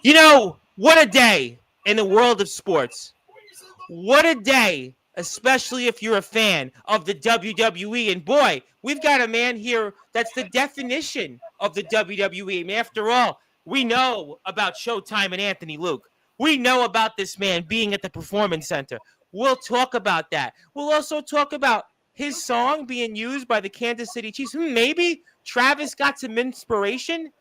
You know, what a day in the world of sports. What a day, especially if you're a fan of the WWE. And boy, we've got a man here that's the definition of the WWE. And after all, we know about Showtime and Anthony Luke. We know about this man being at the Performance Center. We'll talk about that. We'll also talk about his song being used by the Kansas City Chiefs. Maybe Travis got some inspiration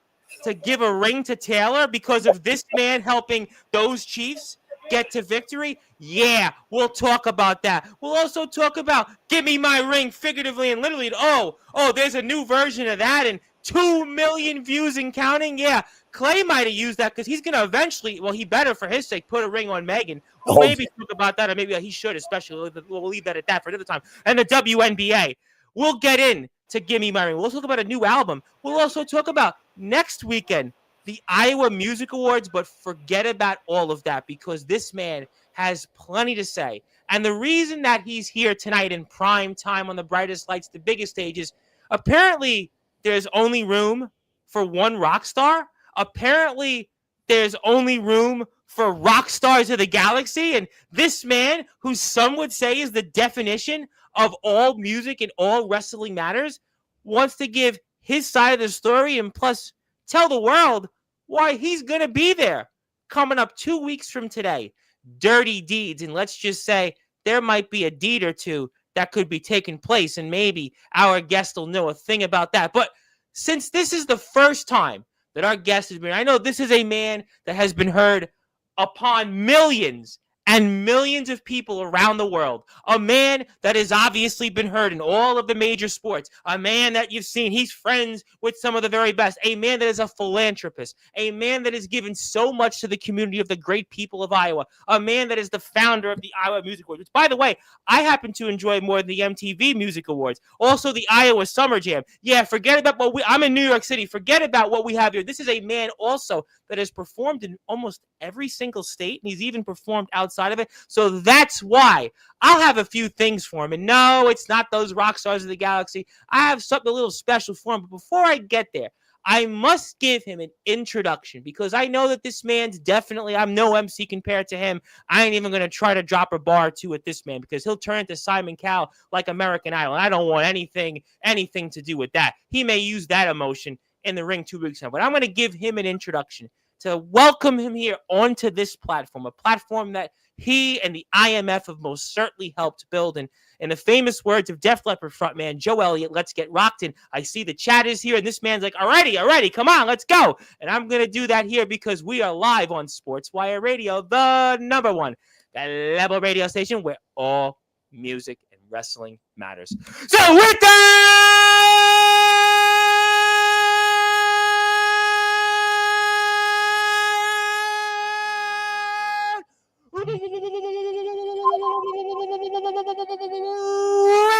to give a ring to Taylor because of this man helping those Chiefs get to victory? Yeah, we'll talk about that. We'll also talk about give me my ring figuratively and literally. Oh, there's a new version of that and 2 million views and counting. Yeah, Clay might have used that because he's going to eventually, well, he better for his sake, put a ring on Megan. We'll maybe talk about that, or maybe he should, especially. We'll leave that at that for another time. And the WNBA. We'll get in to Give Me My Ring. We'll talk about a new album. We'll also talk about next weekend, the Iowa Music Awards, but forget about all of that because this man has plenty to say. And the reason that he's here tonight in prime time on the brightest lights, the biggest stages, apparently there's only room for one rock star. Apparently there's only room for rock stars of the galaxy. And this man, who some would say is the definition of all music and all wrestling matters, wants to give his side of the story and plus tell the world why he's going to be there coming up 2 weeks from today. Dirty deeds. And let's just say there might be a deed or two that could be taking place, and maybe our guest will know a thing about that. But since this is the first time that our guest has been, I know this is a man that has been heard upon millions and millions of people around the world. A man that has obviously been heard in all of the major sports. A man that you've seen, he's friends with some of the very best. A man that is a philanthropist. A man that has given so much to the community of the great people of Iowa. A man that is the founder of the Iowa Music Awards, which, by the way, I happen to enjoy more than the MTV Music Awards. Also, the Iowa Summer Jam. Yeah, forget about I'm in New York City. Forget about what we have here. This is a man also that has performed in almost every single state, and he's even performed outside of it. So that's why I'll have a few things for him. And no, it's not those rock stars of the galaxy. I have something a little special for him. But before I get there, I must give him an introduction because I know that this man's definitely, I'm no MC compared to him. I ain't even going to try to drop a bar or two at this man because he'll turn into Simon Cowell like American Idol. I don't want anything to do with that. He may use that emotion in the ring 2 weeks ago, but I'm going to give him an introduction to welcome him here onto this platform, a platform that he and the IMF have most certainly helped build. And in the famous words of Def Leppard frontman Joe Elliott, let's get rocked. And I see the chat is here, and this man's like, alrighty, come on, let's go. And I'm going to do that here because we are live on Sportswire Radio, the number one, the level radio station where all music and wrestling matters. So with that,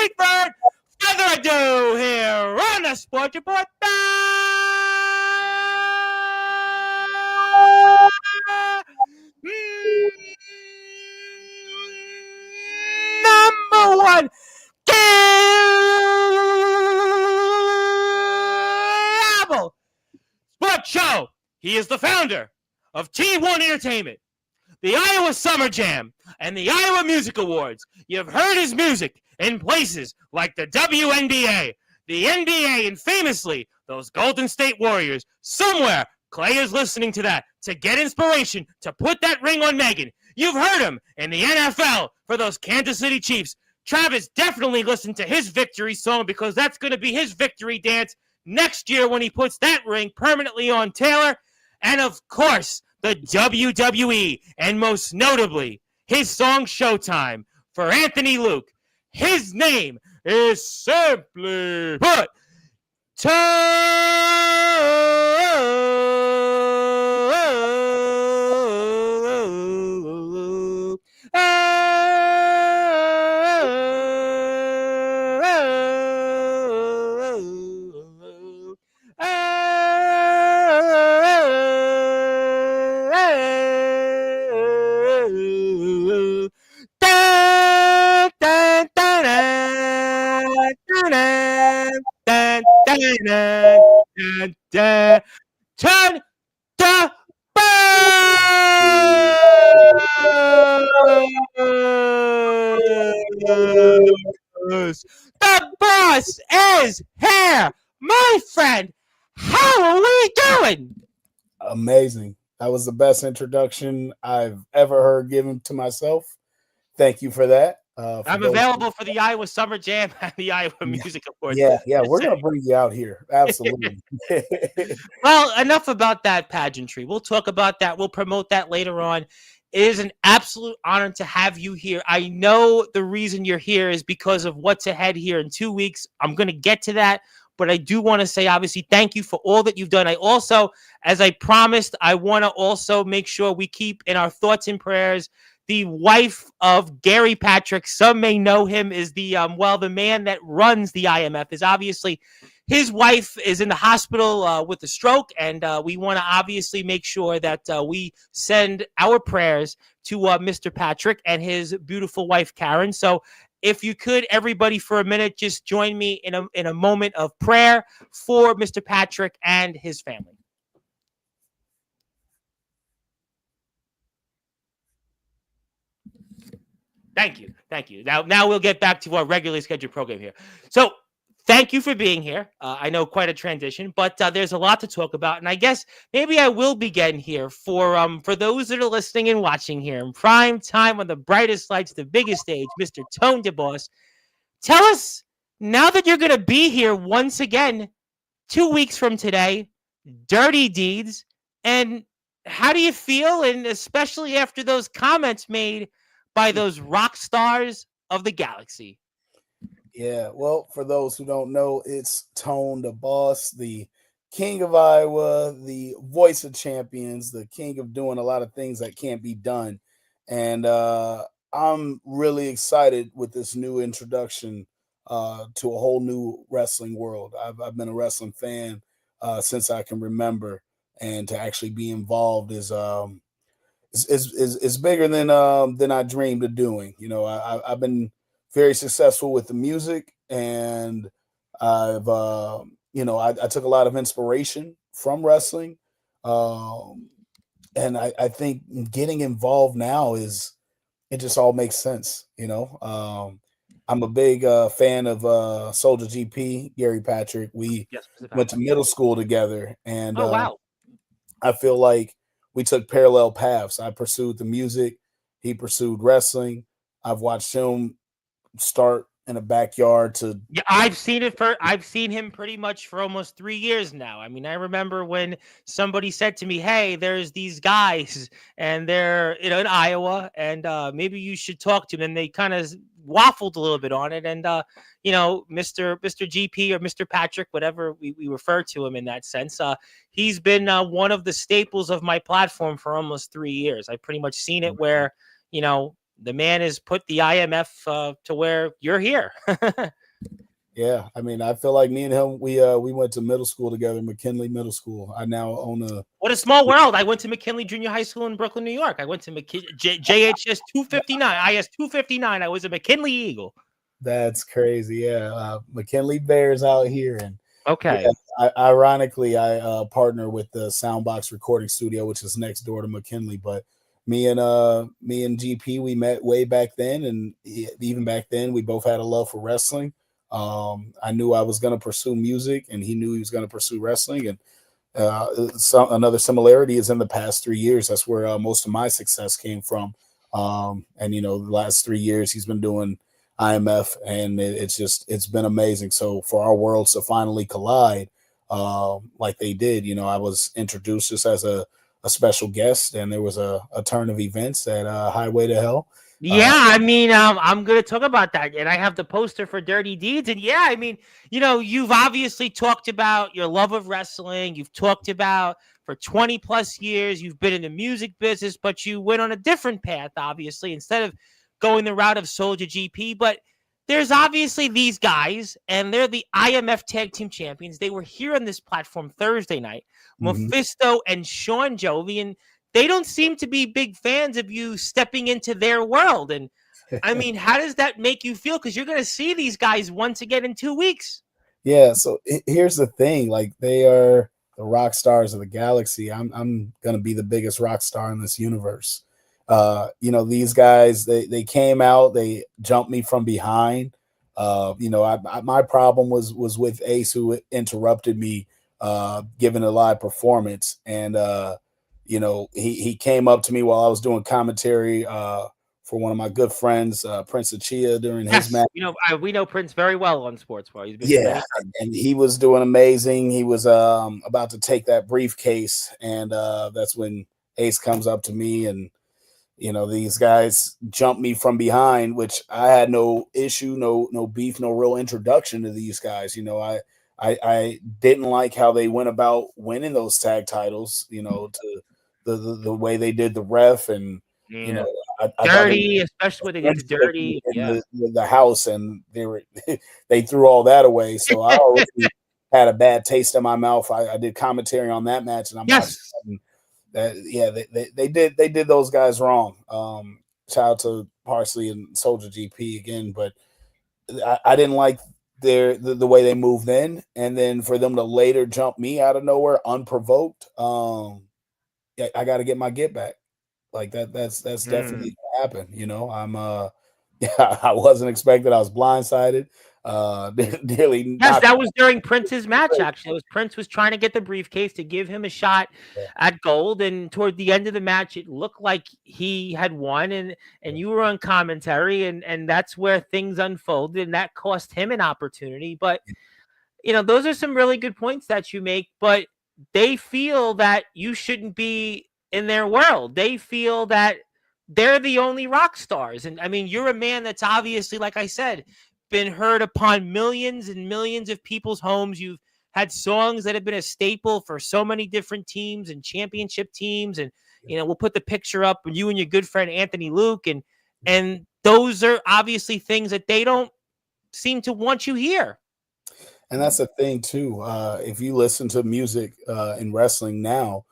without further ado, here on the Sports Report, number one cable sports show. He is the founder of T1 Entertainment, the Iowa Summer Jam, and the Iowa Music Awards. You've heard his music in places like the WNBA, the NBA, and famously, those Golden State Warriors. Somewhere, Clay is listening to that to get inspiration to put that ring on Megan. You've heard him in the NFL for those Kansas City Chiefs. Travis definitely listened to his victory song because that's going to be his victory dance next year when he puts that ring permanently on Taylor. And of course, the WWE, and most notably, his song Showtime for Anthony Luke. His name is simply put, turn Amazing. That was the best introduction I've ever heard given to myself. Thank you for that. For I'm those, available for the Iowa Summer Jam and the Iowa Music Awards. yeah, we're Just gonna bring you out here. Absolutely. Well, enough about that pageantry. We'll talk about that. We'll promote that later on. It is an absolute honor to have you here. I know the reason you're here is because of what's ahead here in 2 weeks. I'm going to get to that, but I do want to say, obviously, thank you for all that you've done. I also, as I promised, I want to also make sure we keep in our thoughts and prayers the wife of Gary Patrick. Some may know him as the man that runs the IMF is obviously his wife is in the hospital with a stroke, and we want to obviously make sure that we send our prayers to Mr. Patrick and his beautiful wife, Karen. So if you could, everybody, for a minute, just join me in a moment of prayer for Mr. Patrick and his family. Thank you. Thank you. Now we'll get back to our regularly scheduled program here. So thank you for being here. I know quite a transition, but there's a lot to talk about. And I guess maybe I will begin here for those that are listening and watching here in prime time on the brightest lights, the biggest stage, Mr. Tone DeBoss. Tell us, now that you're going to be here once again, 2 weeks from today, Dirty Deeds, and how do you feel? And especially after those comments made by those rock stars of the galaxy. Yeah, well, for those who don't know, it's Tone the Boss, the king of Iowa, the voice of champions, the king of doing a lot of things that can't be done. And I'm really excited with this new introduction to a whole new wrestling world. I've been a wrestling fan since I can remember, and to actually be involved is bigger than I dreamed of doing. You know, I've been very successful with the music, and I've I took a lot of inspiration from wrestling, um, and I think getting involved now is it just all makes sense. I'm a big fan of Soldier GP, Gary Patrick. We Yes, Mr. went to Patrick. middle school together, and Oh, wow. I feel like we took parallel paths. I pursued the music, he pursued wrestling. I've watched him start in a backyard to Yeah, I've seen him pretty much for almost 3 years now. I mean, I remember when somebody said to me, "Hey, there's these guys, and they're in Iowa, and maybe you should talk to them." And they kind of waffled a little bit on it, and Mister GP or Mister Patrick, whatever we refer to him in that sense, he's been one of the staples of my platform for almost 3 years. I've pretty much seen it where you know the man has put the IMF to where you're here. Yeah, I mean, I feel like me and him, we went to middle school together, McKinley Middle School. I now own a. What a small world. I went to McKinley Junior High School in Brooklyn, New York. I went to JHS 259, IS 259. I was a McKinley Eagle. That's crazy. Yeah, McKinley Bears out here, and Okay. yeah, ironically, I partner with the Soundbox Recording Studio, which is next door to McKinley. But me and GP, we met way back then, and even back then, we both had a love for wrestling. I knew I was going to pursue music, and he knew he was going to pursue wrestling. And another similarity is in the past 3 years. That's where most of my success came from. And the last 3 years he's been doing IMF, and it's been amazing. So for our worlds to finally collide, like they did, I was introduced just as a special guest, and there was a turn of events at Highway to Hell. Yeah, I mean, I'm going to talk about that. And I have the poster for Dirty Deeds. And yeah, I mean, you've obviously talked about your love of wrestling. You've talked about for 20 plus years, you've been in the music business, but you went on a different path, obviously, instead of going the route of Soldier GP. But there's obviously these guys, and they're the IMF Tag Team Champions. They were here on this platform Thursday night, Mhm. Mephisto and Sean Jovi. And they don't seem to be big fans of you stepping into their world. And I mean, how does that make you feel? Because you're going to see these guys once again in 2 weeks. Yeah, so here's the thing: like they are the rock stars of the galaxy. I'm gonna be the biggest rock star in this universe. These guys they came out, they jumped me from behind. My problem was with Ace, who interrupted me giving a live performance, and he came up to me while I was doing commentary for one of my good friends, Prince Achia, during his Yes, match. we know Prince very well on Sportswire. He's been to Yeah, many things. and he was doing amazing. He was about to take that briefcase, and that's when Ace comes up to me, and these guys jumped me from behind, which I had no issue, no beef, no real introduction to these guys. I didn't like how they went about winning those tag titles. To the way they did the ref, and you Yeah. know, I thought they Dirty, especially when they get to friendship dirty. in Yeah. the house, and they threw all that away. So I already had a bad taste in my mouth. I did commentary on that match, and I'm watching Yes. that, and yeah, they did those guys wrong. Shout out to Parsley and Soldier GP again, but I didn't like the way they moved in, and then for them to later jump me out of nowhere unprovoked. Yeah, I got to get my get back. Like that's Mm. definitely gonna happen. I'm yeah, I wasn't expecting. I was blindsided. Nearly Yes, knocked. that was during Prince's match, actually. It was Prince was trying to get the briefcase to give him a shot at gold, and toward the end of the match, it looked like he had won, and you were on commentary, and that's where things unfolded, and that cost him an opportunity. But those are some really good points that you make, but they feel that you shouldn't be in their world. They feel that they're the only rock stars. And I mean, you're a man that's obviously, like I said, been heard upon millions and millions of people's homes. You've had songs that have been a staple for so many different teams and championship teams. And, we'll put the picture up of you and your good friend Anthony Luke. And those are obviously things that they don't seem to want you here. And that's the thing too. If you listen to music in wrestling now,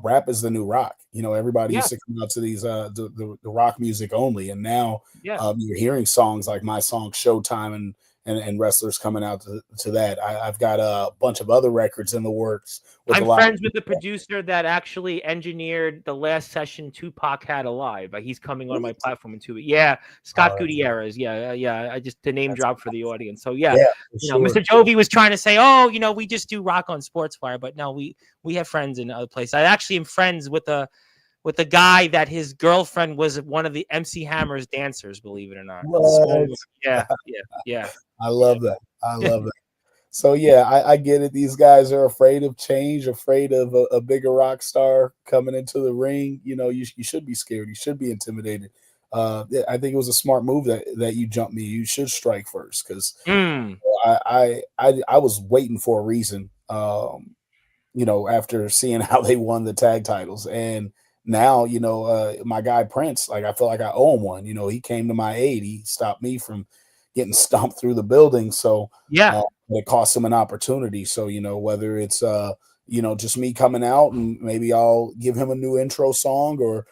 rap is the new rock. Everybody Yeah. used to come out to these the rock music only, and now Yeah. you're hearing songs like my song "Showtime" and wrestlers coming out to that. I've got a bunch of other records in the works with a I'm lot. friends with the producer that actually engineered the last session Tupac had alive. He's coming on my platform in 2 weeks. Yeah, Scott Uh, Gutierrez. Yeah, yeah. I just the name that's drop for the audience. So yeah, yeah, for Mr. sure. Jovi was trying to say, oh, we just do rock on Sportswire, but no, we have friends in other places. I actually am friends with a guy that his girlfriend was one of the MC Hammer's dancers. Believe it or not. What? Yeah, yeah, yeah, I yeah. love that. I love that. So yeah, I get it. These guys are afraid of change, afraid of a bigger rock star coming into the ring. You should be scared. You should be intimidated. Yeah, I think it was a smart move that you jumped me. You should strike first because Mm, I was waiting for a reason. After seeing how they won the tag titles, and now my guy Prince, like I feel like I owe him one. He came to my aid. He stopped me from getting stomped through the building. So yeah. it cost him an opportunity. So, whether it's just me coming out and maybe I'll give him a new intro song, or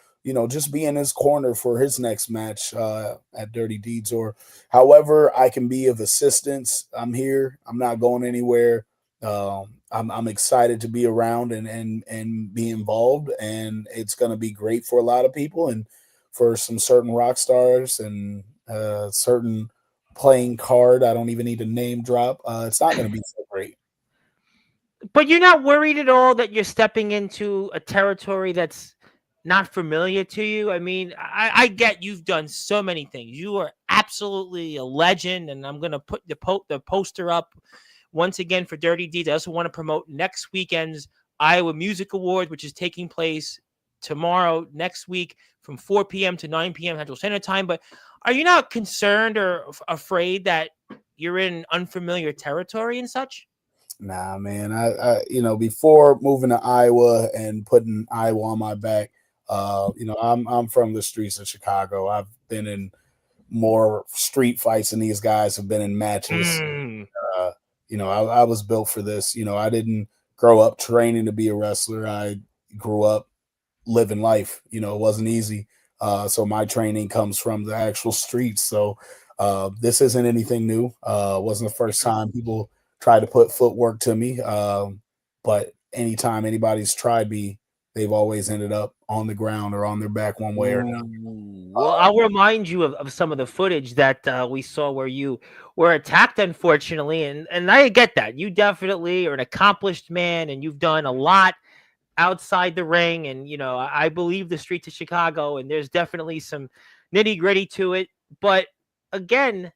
just be in his corner for his next match at Dirty Deeds, or however I can be of assistance. I'm here. I'm not going anywhere. I'm excited to be around and be involved, and it's going to be great for a lot of people, and for some certain rock stars and certain playing card. I don't even need to name drop. It's not going to be so great. But you're not worried at all that you're stepping into a territory that's not familiar to you? I mean, I get you've done so many things. You are absolutely a legend, and I'm going to put the poster up once again for Dirty Deeds. I also want to promote next weekend's Iowa Music Awards, which is taking place tomorrow, next week, from 4 p.m. to 9 p.m. Central Standard Time. But are you not concerned or afraid that you're in unfamiliar territory and such? Nah, man. Before moving to Iowa and putting Iowa on my back, I'm from the streets of Chicago. I've been in more street fights than these guys have been in matches. Mm, Uh, I was built for this. I didn't grow up training to be a wrestler. I grew up living life. It wasn't easy. So my training comes from the actual streets. So this isn't anything new. It wasn't the first time people tried to put footwork to me. But anytime anybody's tried me, they've always ended up on the ground or on their back one way or another. ooh. Well, I'll remind you of some of the footage that we saw where you were attacked, unfortunately, and I get that you definitely are an accomplished man, and you've done a lot outside the ring, and I believe the streets of Chicago, and there's definitely some nitty gritty to it. But again,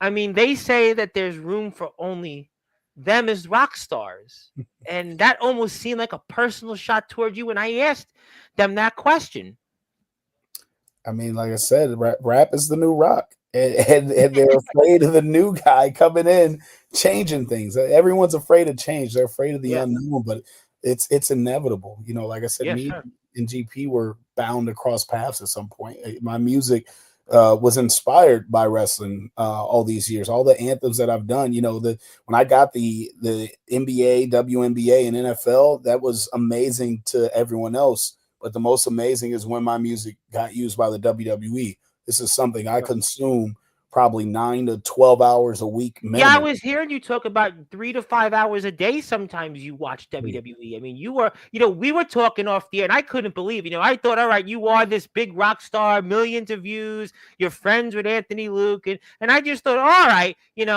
I mean, they say that there's room for only them as rock stars. And that almost seemed like a personal shot toward you. And I asked them that question. I mean, like I said, rap is the new rock, and they're afraid of the new guy coming in, changing things. Everyone's afraid of change. They're afraid of the Yeah. unknown, but it's inevitable. Like I said, Yeah, me sure. and GP were bound to cross paths at some point. My music was inspired by wrestling all these years. All the anthems that I've done, when I got the NBA, WNBA, and NFL, that was amazing to everyone else. But the most amazing is when my music got used by the WWE. This is something I consume probably 9 to 12 hours a week Yeah, I minimum. was hearing you talk about 3 to 5 hours a day. Sometimes you watch WWE. I mean, we were talking off the air, and I couldn't believe. I thought, all right, you are this big rock star, millions of views. You're friends with Anthony Luke, and I just thought, all right, you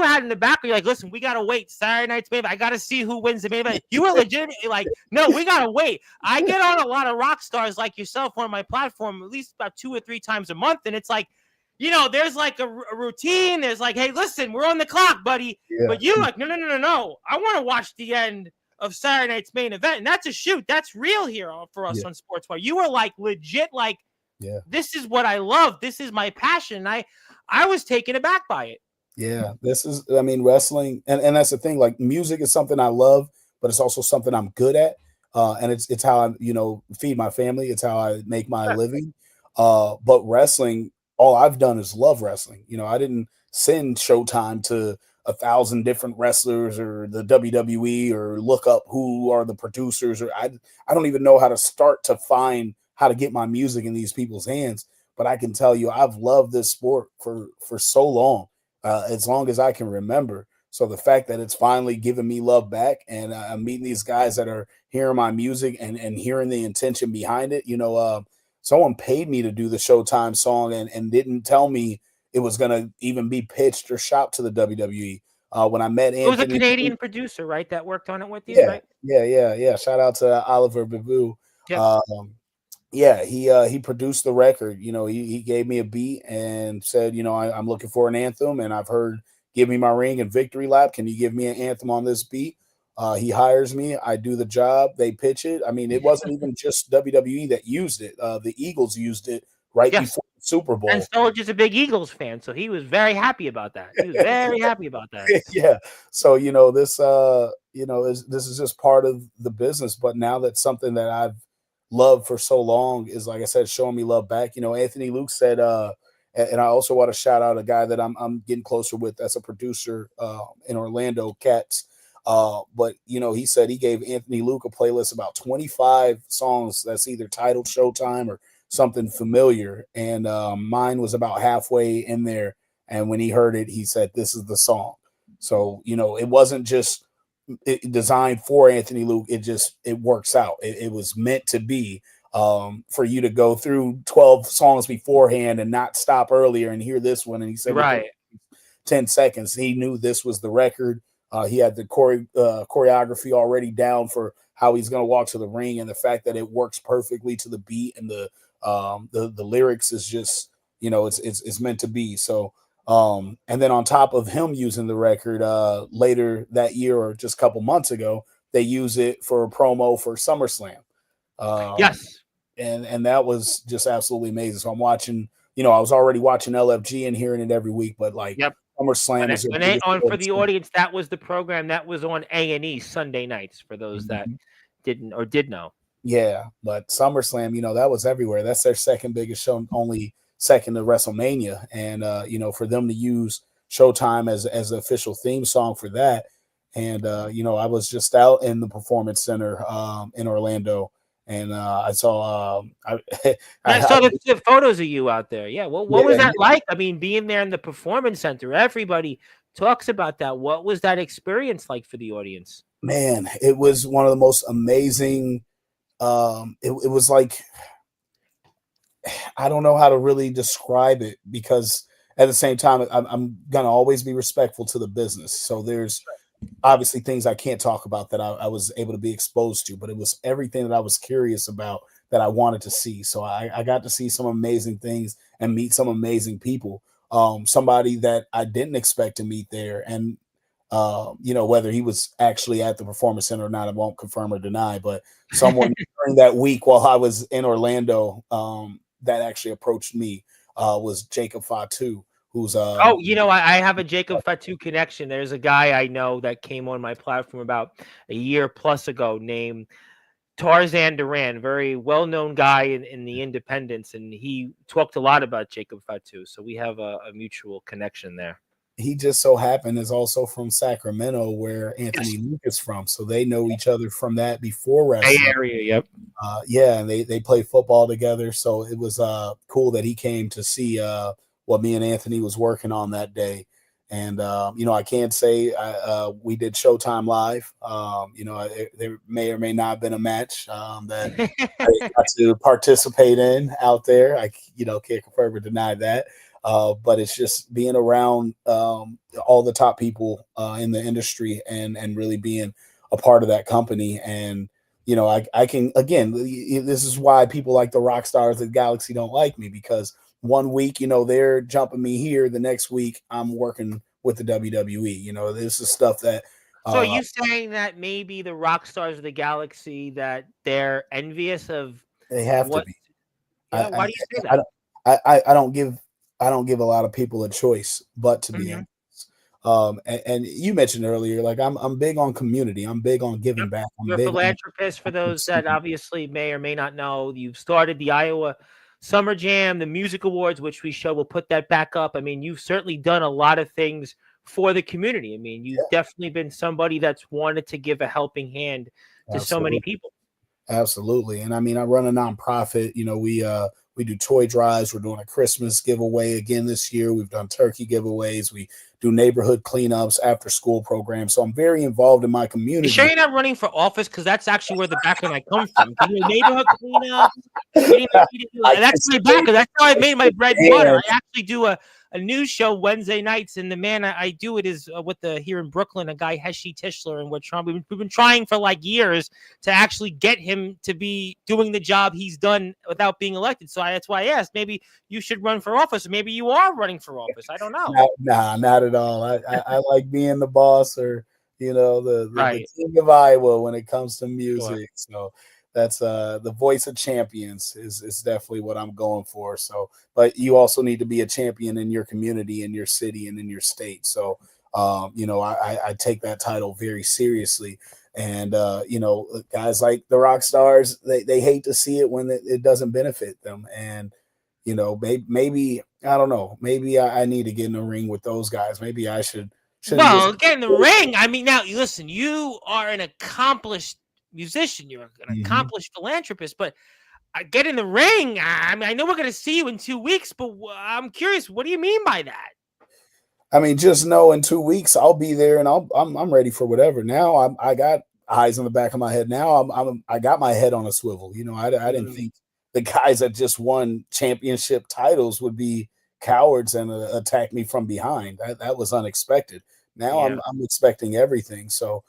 had in the back. You're like, listen, we gotta wait. Saturday night's main event. I gotta see who wins the main event. You were legitimately like, no, we gotta wait. I get on a lot of rock stars like yourself on my platform at least about 2 or 3 times a month, and it's like, there's like a routine. There's like, hey, listen, we're on the clock, buddy. Yeah, But you like, no. I want to watch the end of Saturday night's main event. And that's a shoot. That's real here for us yeah, on Sportswire. You were like legit, like, yeah. this is what I love. This is my passion. I was taken aback by it. Yeah, I mean, wrestling, and that's the thing. Like, music is something I love, but it's also something I'm good at, and it's how I, feed my family. It's how I make my Sure. living. But wrestling, all I've done is love wrestling. I didn't send Showtime to 1,000 different wrestlers or the WWE or look up who are the producers, or I don't even know how to start to find how to get my music in these people's hands. But I can tell you, I've loved this sport for so as long as I can remember. So the fact that it's finally giving me love back, and I'm meeting these guys that are hearing my music and hearing the intention behind it. Someone paid me to do the Showtime song and didn't tell me it was going to even be pitched or shopped to the WWE. When I met It was a Anthony, Canadian producer, right, that worked on it with you, yeah, right? yeah. Shout out to Oliver Babu. Yep. Um, yeah, he produced the record. He gave me a beat and said, I'm looking for an anthem, and I've heard "Give Me My Ring" and "Victory Lap." Can you give me an anthem on this beat? He hires me. I do the job. They pitch it. I mean, it wasn't even just WWE that used it. The Eagles used it right Yes. before the Super And Bowl. Stolage is a big Eagles fan, so he was very happy about that. He was very happy about that. Yeah. So this this is just part of the business. But now that's something that I've loved for so long, is, like I said, showing me love back. Anthony Luke said, and I also want to shout out a guy that I'm getting closer with, that's a producer in Orlando, Cats. But he said he gave Anthony Luke a playlist about 25 songs that's either titled Showtime or something familiar, and mine was about halfway in there. And when he heard it, he said, "This is the song." So it wasn't just designed for Anthony Luke. It works out. It was meant to be, for you to go through 12 songs beforehand and not stop earlier and hear this one. And he said within Right. 10 seconds, he knew this was the record. He had the choreography already down for how he's going to walk to the ring, and the fact that it works perfectly to the beat, and the lyrics is just, it's meant to be. So and then on top of him using the record, later that year or just a couple months ago, they use it for a promo for SummerSlam. Um, Yes. and that was just absolutely amazing. So I'm watching, I was already watching LFG and hearing it every week, but like, Yep. SummerSlam is their When they biggest on for sporting the event. audience, that was the program that was on A&E Sunday nights for those that Mhm. didn't or did know. Yeah, but SummerSlam, that was everywhere. That's their second biggest show, only second to WrestleMania. And for them to use Showtime as the official theme song for that. And I was just out in the Performance Center in Orlando, and I saw I, Yeah, I I saw the photos of you out there. Yeah, what was yeah, that like? I mean, being there in the performance center, everybody talks about that. What was that experience like for the audience? man, it was one of the most amazing. It was like, I don't know how to really describe it, because at the same time, I'm gonna always be respectful to the business. So there's obviously things I can't talk about that I was able to be exposed to, but it was everything that I was curious about that I wanted to see. So I got to see some amazing things and meet some amazing people. Somebody that I didn't expect to meet there, and whether he was actually at the Performance Center or not, I won't confirm or deny. But someone during that week while I was in Orlando, that actually approached me was Jacob Fatu, who's Oh, I have a Jacob Fatu connection. There's a guy I know that came on my platform about a year plus ago named Tarzan Duran, very well-known guy in the independents, and he talked a lot about Jacob Fatu. So we have a mutual connection there. he just so happened is also from Sacramento, where Yes, Anthony Luke is from. So they know each other from that before Bay wrestling. Area. Yep. Yeah, and they play football together. So it was cool that he came to see what me and Anthony was working on that day. And I can't say we did Showtime Live. There may or may not have been a match that I got to participate in out there. I can't confirm or deny that. But it's just being around all the top people in the industry and really being a part of that company. And I can, again, this is why people like the rock stars of the Galaxy don't like me, because one week, they're jumping me here. The next week I'm working with the WWE. This is stuff that So are you saying that maybe the rock stars of the galaxy that they're envious of they have to what? be. Yeah, why do you say I that? don't I don't give a lot of people a choice but to be in. And you mentioned earlier, like I'm big on community. I'm big on giving Yep. back. I'm You're a big on philanthropist. For those that obviously may or may not know, you've started the Iowa Summer Jam, the music awards, which we show. We'll put that back up. I mean, you've certainly done a lot of things for the community. I mean, you've definitely been somebody that's wanted to give a helping hand to so many absolutely. people. Absolutely. And I mean, I run a nonprofit. We do toy drives. We're doing a Christmas giveaway again this year. We've done turkey giveaways. We do neighborhood cleanups, after school programs. So I'm very involved in my You sure community. you're not running for office? Because that's actually where the background I come from. Do you know neighborhood cleanups, getting ready to do I that's kiss my your background. That's how I made my bread and butter. hands. I actually do a news show Wednesday nights, and the man I do it is with the here in Brooklyn, a guy Heshi Tischler, and we've been trying for like years to actually get him to be doing the job he's done without being elected. So that's why I asked. Maybe you should run for office. Maybe you are running for office. I don't know. Nah, not at all. I like being the boss, or the Right. king of Iowa when it comes to Sure. music. So that's the voice of champions is definitely what I'm going for. So, but you also need to be a champion in your community, in your city, and in your state. So I take that title very seriously. And guys like the rock stars, they hate to see it when it doesn't benefit them. And maybe I don't know. Maybe I need to get in the ring with those guys. Maybe I shouldn't just. Well, get in the ring. I mean, now listen. You are an accomplished musician. You're an Mhm. accomplished philanthropist. But get in the ring. I mean, I know we're going to see you in 2 weeks, but I'm curious. What do you mean by that? I mean, just know in 2 weeks I'll be there, and I'm ready for whatever. Now I got eyes on the back of my head. Now I got my head on a swivel. I didn't Mm, think the guys that just won championship titles would be cowards and attack me from behind. That was unexpected. Now yeah. I'm expecting everything. So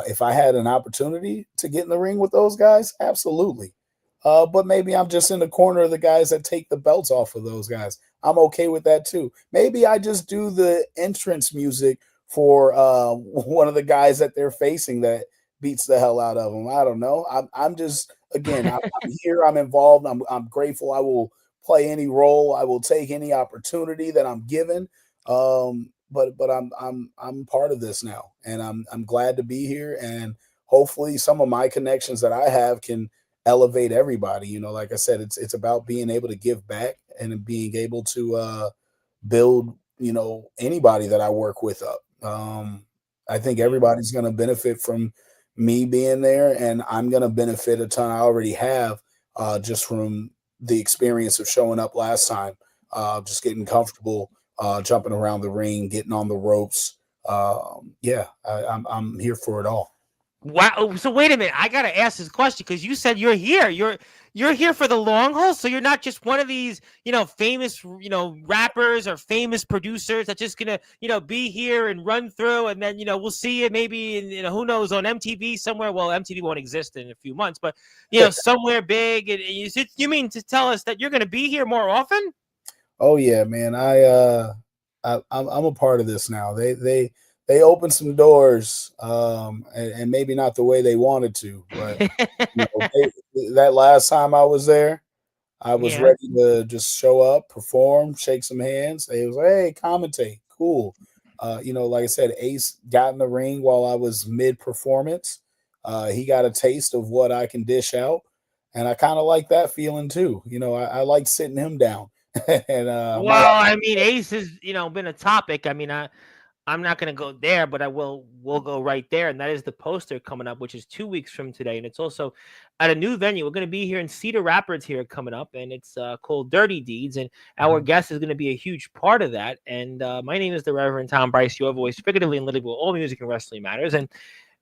if I had an opportunity to get in the ring with those guys, absolutely. But maybe I'm just in the corner of the guys that take the belts off of those guys. I'm okay with that too. Maybe I just do the entrance music for one of the guys that they're facing that beats the hell out of them. I don't know. I'm just, again, I'm here. I'm involved. I'm grateful. I will play any role. I will take any opportunity that I'm given. But I'm part of this now, and I'm glad to be here. And hopefully, some of my connections that I have can elevate everybody. Like I said, it's about being able to give back and being able to build, anybody that I work with up. I think Yeah. everybody's going to benefit from me being there, and I'm going to benefit a ton. I already have just from the experience of showing up last time, just getting comfortable, jumping around the ring, getting on the ropes. Yeah, I'm here for it all. Wow. So wait a minute. I got to ask this question because you said you're here. you're here for the long haul, so you're not just one of these, famous, rappers or famous producers that's just gonna, be here and run through, and then, we'll see you maybe in, who knows, on MTV somewhere. Well, MTV won't exist in a few months, but somewhere big. And you mean to tell us that you're gonna be here more often? Oh yeah, man. I'm a part of this now. They opened some doors, and maybe not the way they wanted to, but that last time I was there, I was Yeah. ready to just show up, perform, shake some hands. They was like, hey, commentate, cool. Like I said, Ace got in the ring while I was mid performance. He got a taste of what I can dish out, and I kind of like that feeling too. I like sitting him down, and my Well, I mean, Ace has, been a topic. I mean, I'm not going to go there, but we'll go right there, and that is the poster coming up, which is 2 weeks from today, and it's also at a new venue. We're going to be here in Cedar Rapids here coming up, and it's called Dirty Deeds, and our guest is going to be a huge part of that. And my name is the Reverend Tom Bryce, your voice, figuratively and literally, all music and wrestling matters, and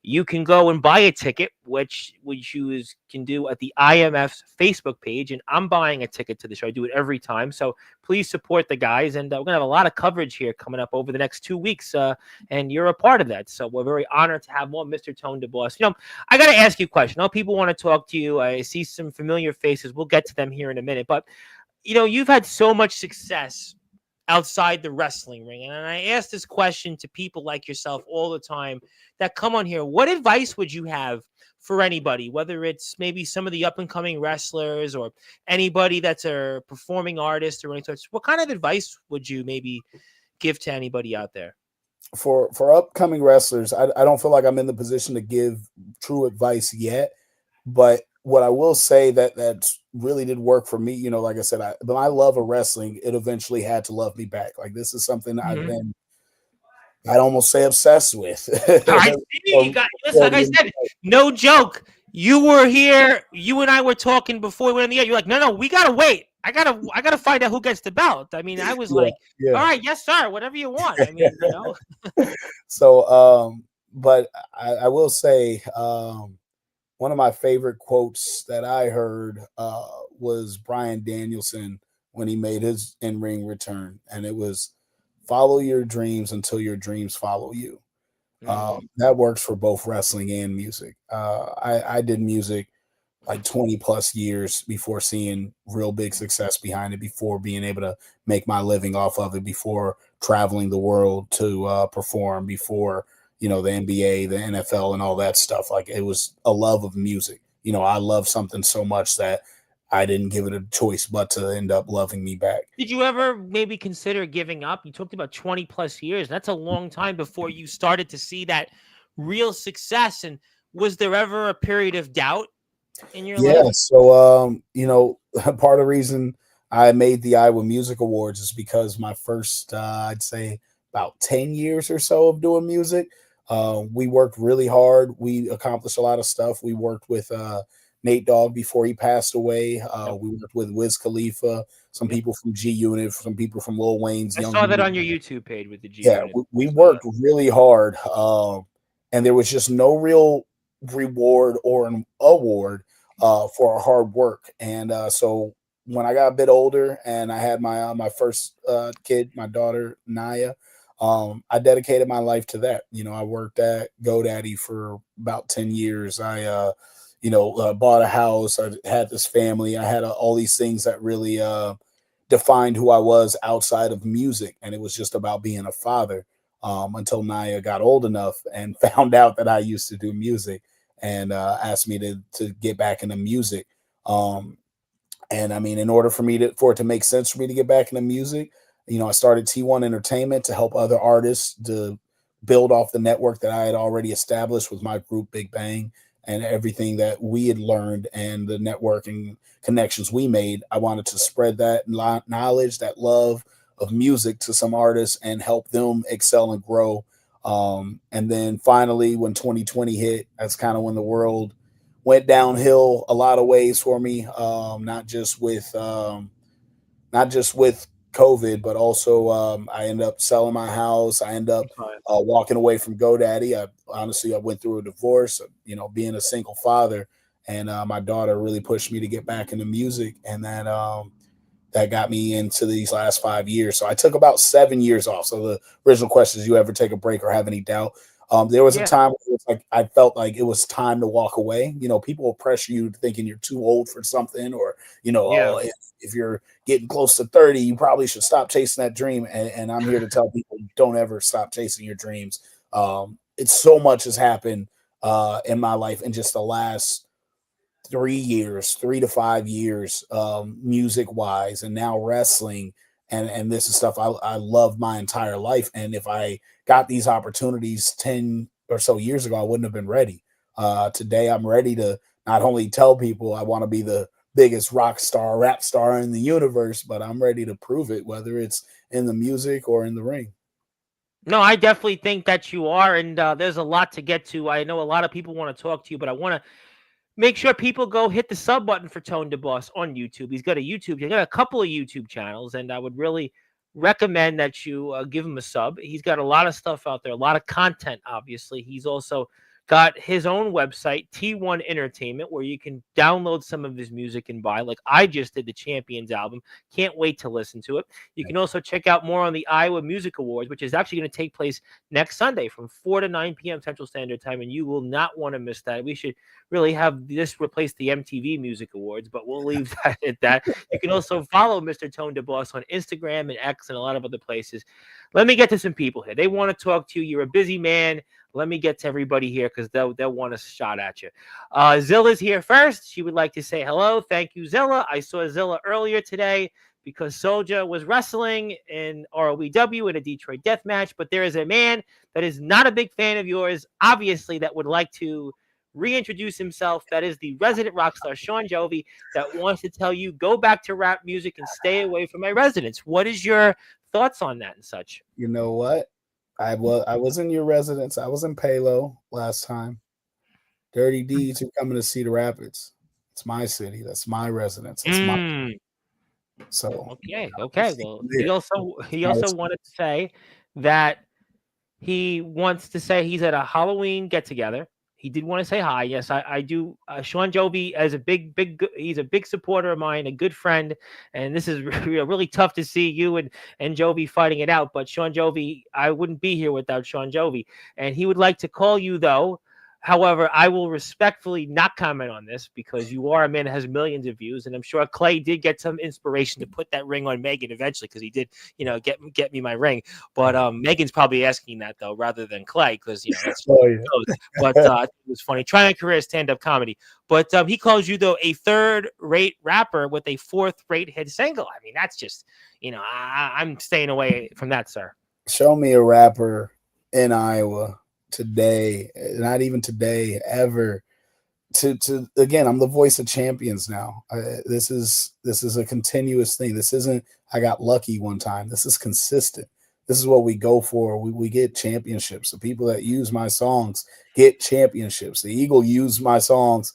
you can go and buy a ticket, which you can do at the IMF's Facebook page. And I'm buying a ticket to the show. I do it every time. So please support the guys. And we're going to have a lot of coverage here coming up over the next 2 weeks. And you're a part of that. So we're very honored to have more Mr. Tone DeBoss. I got to ask you a question. I know people want to talk to you. I see some familiar faces. We'll get to them here in a minute. But, you've had so much success outside the wrestling ring. And I ask this question to people like yourself all the time that come on here. What advice would you have for anybody, whether it's maybe some of the up and coming wrestlers or anybody that's a performing artist or anything? What kind of advice would you maybe give to anybody out there? For upcoming wrestlers, I don't feel like I'm in the position to give true advice yet. But what I will say that really did work for me, like I said, but my love of wrestling, it eventually had to love me back. Like this is something I'd almost say obsessed with. I see. You got, listen, like I said, no joke. You were here. You and I were talking before we went in the air. You're like, no, we gotta wait. I gotta find out who gets the belt. I mean, I was like, yeah. all right, yes, sir, whatever you want. I mean, So, but I will say, one of my favorite quotes that I heard was Bryan Danielson when he made his in-ring return, and it was, "Follow your dreams until your dreams follow you." That works for both wrestling and music. I did music like 20 plus years before seeing real big success behind it, before being able to make my living off of it, before traveling the world to perform, before the NBA, the NFL, and all that stuff. Like it was a love of music. I love something so much that I didn't give it a choice but to end up loving me back. Did you ever maybe consider giving up? You talked about 20 plus years. That's a long time before you started to see that real success. And was there ever a period of doubt in your Yeah. life? So, part of the reason I made the Iowa Music Awards is because my first, I'd say, about 10 years or so of doing music, we worked really hard. We accomplished a lot of stuff. We worked with Nate Dogg before he passed away. Yep. We worked with Wiz Khalifa, some Yep. people from G Unit, some people from Lil Wayne's I Young saw that Money. on your YouTube page with the G Yeah, Unit. we worked really hard, and there was just no real reward or an award for our hard work. And so when I got a bit older and I had my first kid, my daughter Naya, I dedicated my life to that. I worked at GoDaddy for about 10 years. I bought a house. I had this family. I had all these things that really defined who I was outside of music. And it was just about being a father until Naya got old enough and found out that I used to do music and asked me to get back into music. And I mean, in order for it to make sense for me to get back into music, I started T1 Entertainment to help other artists to build off the network that I had already established with my group Big Bang and everything that we had learned and the networking connections we made. I wanted to spread that knowledge, that love of music to some artists and help them excel and grow. And then finally, when 2020 hit, that's kind of when the world went downhill a lot of ways for me. Not just with COVID, but also I ended up selling my house. I ended up walking away from GoDaddy. I went through a divorce. Being a single father, and my daughter really pushed me to get back into music, and that got me into these last 5 years. So I took about 7 years off. So the original question is, you ever take a break or have any doubt? There was a Yeah, time where it was like I felt like it was time to walk away. People will pressure you thinking you're too old for something, or yeah. oh, if you're getting close to 30, you probably should stop chasing that dream. And I'm here to tell people, don't ever stop chasing your dreams. It's so much has happened in my life in just the last 3 years, 3 to 5 years, music wise, and now wrestling, and this is stuff I love my entire life. And if I got these opportunities 10 or so years ago, I wouldn't have been ready. Today, I'm ready to not only tell people I want to be the biggest rock star, rap star in the universe, but I'm ready to prove it, whether it's in the music or in the ring. No, I definitely think that you are, and there's a lot to get to. I know a lot of people want to talk to you, but I want to make sure people go hit the sub button for Tone DeBoss on YouTube. He's got a couple of YouTube channels, and I would really recommend that you give him a sub. He's got a lot of stuff out there, a lot of content. Obviously, he's also got his own website, T1 Entertainment, where you can download some of his music and buy. Like I just did the Champions album. Can't wait to listen to it. You can also check out more on the Iowa Music Awards, which is actually going to take place next Sunday from 4 to 9 p.m. Central Standard Time, and you will not want to miss that. We should really have this replace the MTV Music Awards, but we'll leave that at that. You can also follow Mr. Tone DeBoss on Instagram and X and a lot of other places. Let me get to some people here. They want to talk to you. You're a busy man. Let me get to everybody here because they'll want a shot at you. Zilla's here first. She would like to say hello. Thank you, Zilla. I saw Zilla earlier today because Soldier was wrestling in ROEW in a Detroit death match, but there is a man that is not a big fan of yours, obviously, that would like to reintroduce himself. That is the resident rock star, Sean Jovi, that wants to tell you, go back to rap music and stay away from my residence. What is your thoughts on that and such? You know what? I was in your residence. I was in Palo last time. Dirty Deeds are coming to Cedar Rapids. It's my city. That's my residence. That's my Mm, so. okay. Well, Yeah, he I also was- wanted to say that he wants to say he's at a Halloween get together. He did want to say hi. Yes, I do. Sean Jovi as a he's a big supporter of mine, a good friend, and this is really tough to see you and Jovi fighting it out. But Sean Jovi, I wouldn't be here without Sean Jovi, and he would like to call you though. However, I will respectfully not comment on this because you are a man that has millions of views, and I'm sure Clay did get some inspiration to put that ring on Megan eventually because he did, get me my ring. But Megan's probably asking that though, rather than Clay, because that's Oh goes. But it was funny. Trying a career stand-up comedy. But he calls you though a third-rate rapper with a fourth-rate hit single. I mean, that's just I'm staying away from that, sir. Show me a rapper in Iowa today, not even today, ever. To again, I'm the voice of champions now. This is a continuous thing. This isn't I got lucky one time. This is consistent. This is what we go for. We get championships. The people that use my songs get championships. The Eagle used my songs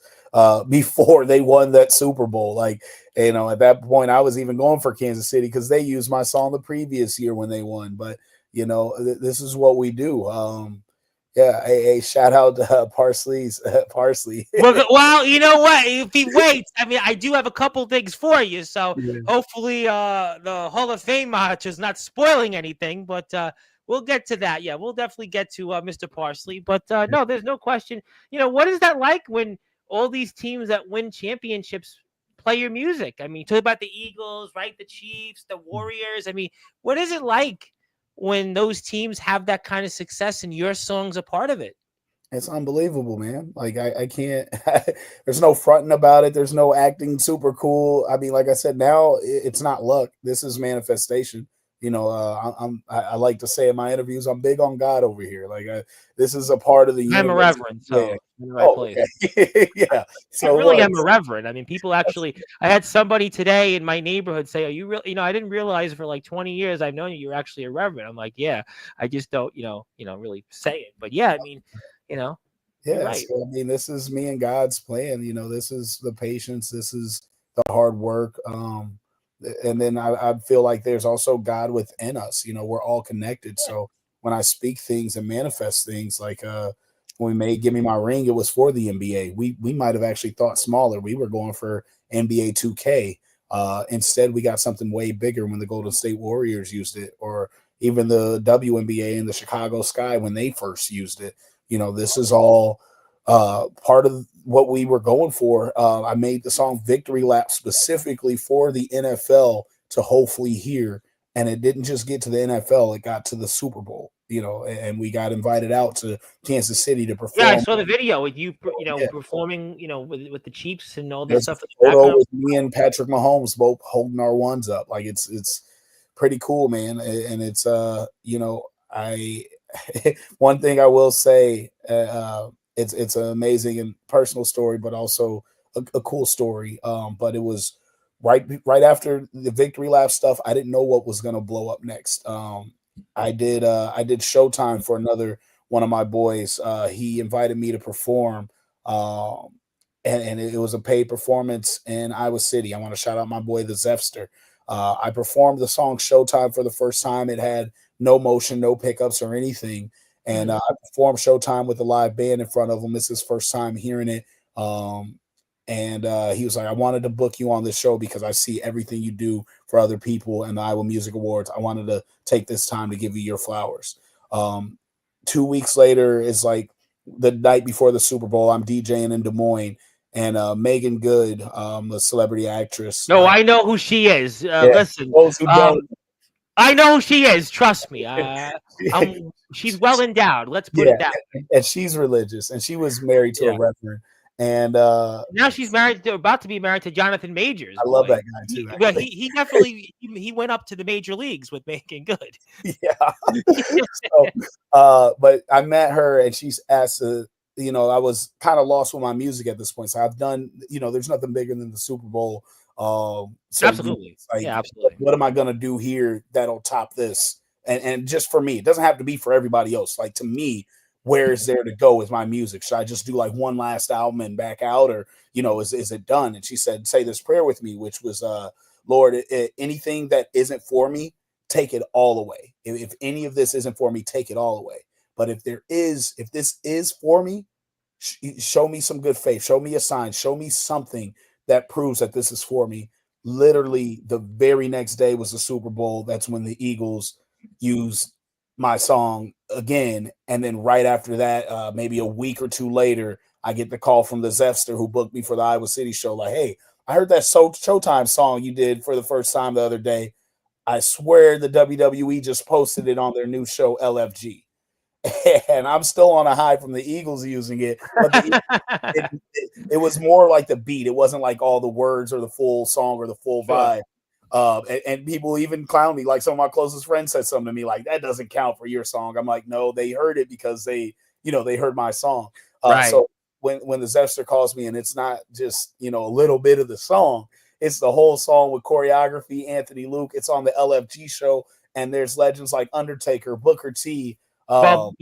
before they won that Super Bowl. Like, at that point, I was even going for Kansas City because they used my song the previous year when they won. But this is what we do. Yeah, hey, shout out to Parsley. Well, you know what? If he waits, I mean, I do have a couple things for you. So Yeah. hopefully, the Hall of Fame match is not spoiling anything. But we'll get to that. Yeah, we'll definitely get to Mr. Parsley. But no, there's no question. What is that like when all these teams that win championships play your music? I mean, talk about the Eagles, right? The Chiefs, the Warriors. I mean, what is it like when those teams have that kind of success and your song's a part of it? It's unbelievable, man. Like I can't. There's no fronting about it. There's no acting super cool. I mean, like I said, now it's not luck. This is manifestation. I like to say in my interviews, I'm big on God over here. Like this is a part of the I'm a universe. reverend, Yeah. so in the right Oh, place. okay. Yeah. I So really look, am a reverend. I mean, people actually. I had somebody today in my neighborhood say, "Are you real?" I didn't realize for like 20 years I've known you. You're actually a reverend. I'm like, yeah. I just don't, really say it. But yeah, I mean, you're yeah. right. So I mean, this is me and God's plan. This is the patience. This is the hard work. And then I feel like there's also God within us. We're all connected. So when I speak things and manifest things, like when we made Give Me My Ring, it was for the NBA. We might have actually thought smaller. We were going for NBA 2K. Instead, we got something way bigger when the Golden State Warriors used it, or even the WNBA and the Chicago Sky when they first used it. This is all part of what we were going for. I made the song Victory Lap specifically for the NFL to hopefully hear. And it didn't just get to the NFL, it got to the Super Bowl, and we got invited out to Kansas City to perform. Yeah, I saw the video with you, Yeah. performing, with the Chiefs and all this There's stuff. a photo with me and Patrick Mahomes both holding our ones up. Like it's pretty cool, man. And it's I one thing I will say, it's an amazing and personal story, but also a cool story. But it was right after the Victory Lap stuff. I didn't know what was going to blow up next. I did Showtime for another one of my boys. He invited me to perform, and it was a paid performance in Iowa City. I want to shout out my boy the Zepster. I performed the song Showtime for the first time. It had no motion, no pickups or anything. And I performed Showtime with a live band in front of him. It's his first time hearing it. And he was like, I wanted to book you on this show because I see everything you do for other people and the Iowa Music Awards. I wanted to take this time to give you your flowers. 2 weeks later, it's like the night before the Super Bowl. I'm DJing in Des Moines, and Megan Good, the celebrity actress. No, I know who she is. Listen, those who don't, I know who she is. Trust me. She's well endowed. Let's put it that way. And she's religious, and she was married to a reverend. And now she's about to be married to Jonathan Majors. I love that guy too. But he definitely he went up to the major leagues with Megan Good. Yeah. But I met her, and she's asked to. I was kind of lost with my music at this point. So I've done. There's nothing bigger than the Super Bowl. So absolutely. Absolutely. What am I gonna do here that'll top this? And just for me, it doesn't have to be for everybody else. Like to me, where is there to go with my music? Should I just do like one last album and back out, or is it done? And she said, say this prayer with me, which was, Lord, anything that isn't for me, take it all away. If any of this isn't for me, take it all away. But if this is for me, show me some good faith, show me a sign, show me something that proves that this is for me. Literally the very next day was the Super Bowl. That's when the Eagles used my song again. And then right after that, maybe a week or two later, I get the call from the Zepster who booked me for the Iowa City show. Like, hey, I heard that Showtime song you did for the first time the other day. I swear the WWE just posted it on their new show, LFG. And I'm still on a high from the Eagles using it. But it was more like the beat. It wasn't like all the words or the full song or the full vibe. And people even clown me. Like some of my closest friends said something to me like, that doesn't count for your song. I'm like, no, they heard it because they heard my song. Right. So when the Zepster calls me, and it's not just, a little bit of the song, it's the whole song with choreography, Anthony Luke. It's on the LFG show. And there's legends like Undertaker, Booker T, Bubba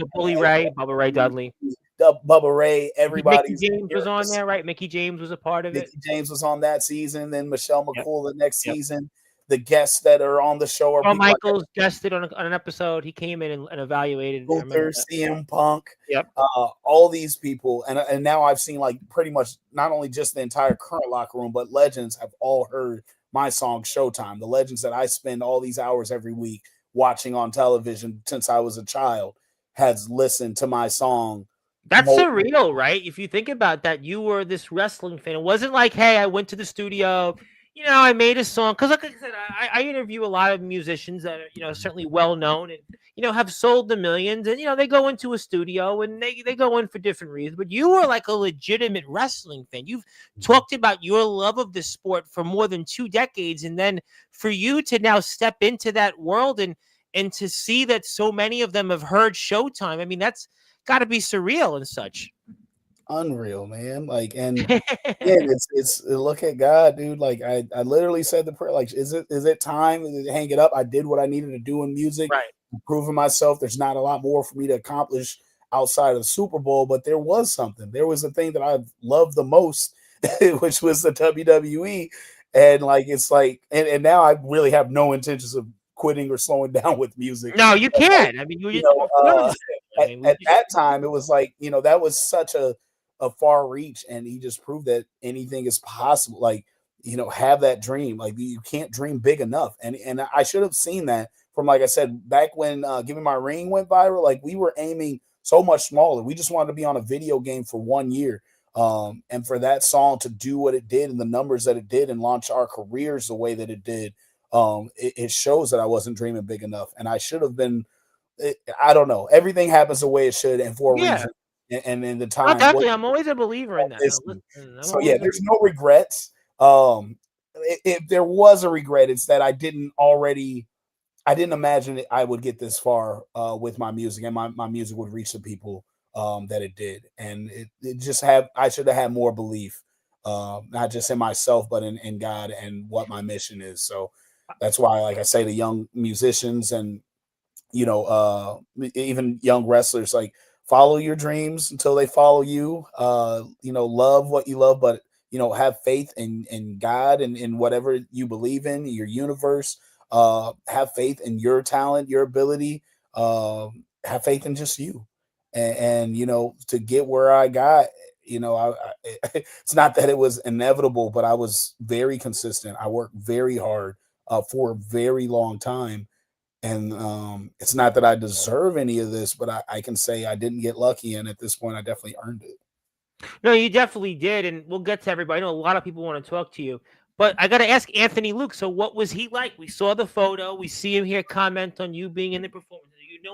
Ray Dudley, Bubba Ray, everybody. Mickey James was on there, right? Mickey James was a part of it. Mickey James was on that season. Then Michelle McCool the next season. The guests that are on the show are Shawn Michaels guested on an episode. He came in and evaluated. Luther, CM Punk. Yep. All these people, and now I've seen like pretty much not only just the entire current locker room, but legends have all heard my song Showtime. The legends that I spend all these hours every week watching on television since I was a child has listened to my song. That's surreal, right? If you think about that, you were this wrestling fan. It wasn't like, hey, I went to the studio, I made a song. Because like I said, I interview a lot of musicians that are, certainly well-known and, have sold the millions. And, they go into a studio and they go in for different reasons. But you were like a legitimate wrestling fan. You've talked about your love of the sport for more than 2 decades. And then for you to now step into that world and to see that so many of them have heard Showtime, I mean, that's got to be surreal and such. Unreal, man. Like, and it's look at God, dude. Like I literally said the prayer, like, is it time to hang it up? I did what I needed to do in music, right? Proving myself. There's not a lot more for me to accomplish outside of the Super Bowl, but there was something. There was a thing that I loved the most, which was the WWE. And like, it's like, and now I really have no intentions of quitting or slowing down with music. No, you can't. I mean, I mean, at that time, it was like, that was such a far reach, and he just proved that anything is possible. Like, have that dream. Like, you can't dream big enough. And I should have seen that from, like I said, back when Give Me My Ring went viral. Like, we were aiming so much smaller. We just wanted to be on a video game for 1 year. And for that song to do what it did and the numbers that it did and launch our careers the way that it did, it shows that I wasn't dreaming big enough. And I should have been, I don't know. Everything happens the way it should and for a yeah. reason. And in the Oh, time, definitely. I'm always a believer in that. No, listen. listen, I'm So yeah, always a there's no regrets. If there was a regret, it's that I didn't imagine I would get this far with my music, and my music would reach the people that it did. And I should have had more belief, not just in myself, but in God and what my mission is. So that's why, like I say, the young musicians and even young wrestlers, like, follow your dreams until they follow you. Love what you love, but have faith in God and in whatever you believe in, your universe. Have faith in your talent, your ability. Have faith in just you, and to get where I got. It's not that it was inevitable, but I was very consistent. I worked very hard for a very long time. And it's not that I deserve any of this, but I can say I didn't get lucky. And at this point, I definitely earned it. No, you definitely did, and we'll get to everybody. I know a lot of people want to talk to you, but I got to ask Anthony Luke. So, what was he like? We saw the photo. We see him here comment on you being in the performance.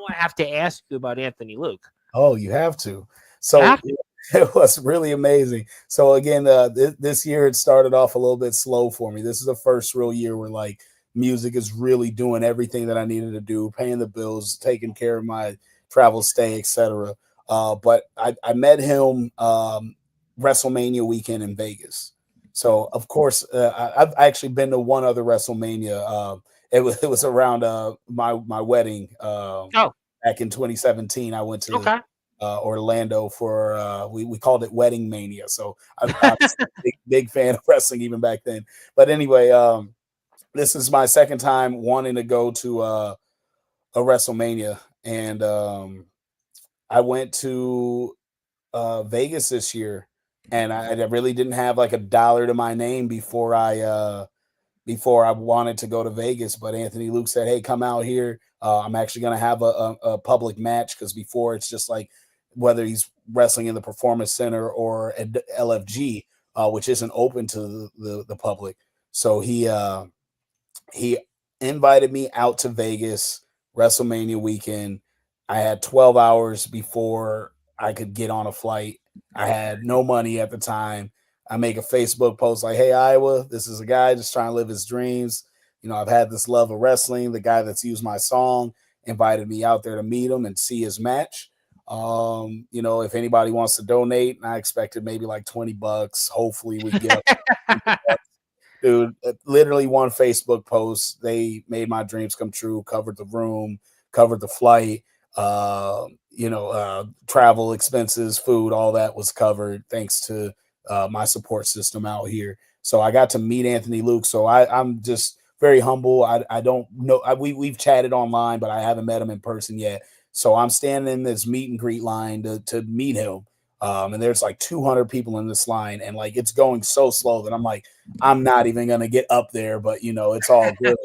I have to ask you about Anthony Luke. Oh, you have to. You So have to. it was really amazing. So again, this year it started off a little bit slow for me. This is the first real year where, like, music is really doing everything that I needed to do, paying the bills, taking care of my travel stay, etc. But I met him WrestleMania weekend in Vegas. So of course, I've actually been to one other WrestleMania. It was around my wedding Oh, back in 2017. I went to okay. Orlando for we called it Wedding Mania. So I'm a big fan of wrestling even back then. But anyway, this is my second time wanting to go to a WrestleMania, and I went to Vegas this year, and I really didn't have like a dollar to my name before I wanted to go to Vegas. But Anthony Luke said, "Hey, come out here. I'm actually going to have a public match, because before it's just like whether he's wrestling in the Performance Center or at LFG, which isn't open to the public." So he invited me out to Vegas WrestleMania weekend. I had 12 hours before I could get on a flight. I had no money at the time. I make a Facebook post like, "Hey, Iowa, this is a guy just trying to live his dreams. I've had this love of wrestling. The guy that's used my song invited me out there to meet him and see his match. If anybody wants to donate," and I expected maybe like $20. Hopefully we get up. Dude, literally one Facebook post, they made my dreams come true, covered the room, covered the flight, travel expenses, food, all that was covered thanks to my support system out here. So I got to meet Anthony Luke. So I'm just very humble. I don't know. We've chatted online, but I haven't met him in person yet. So I'm standing in this meet and greet line to meet him. And there's like 200 people in this line, and like it's going so slow that I'm like, I'm not even gonna get up there, but it's all good.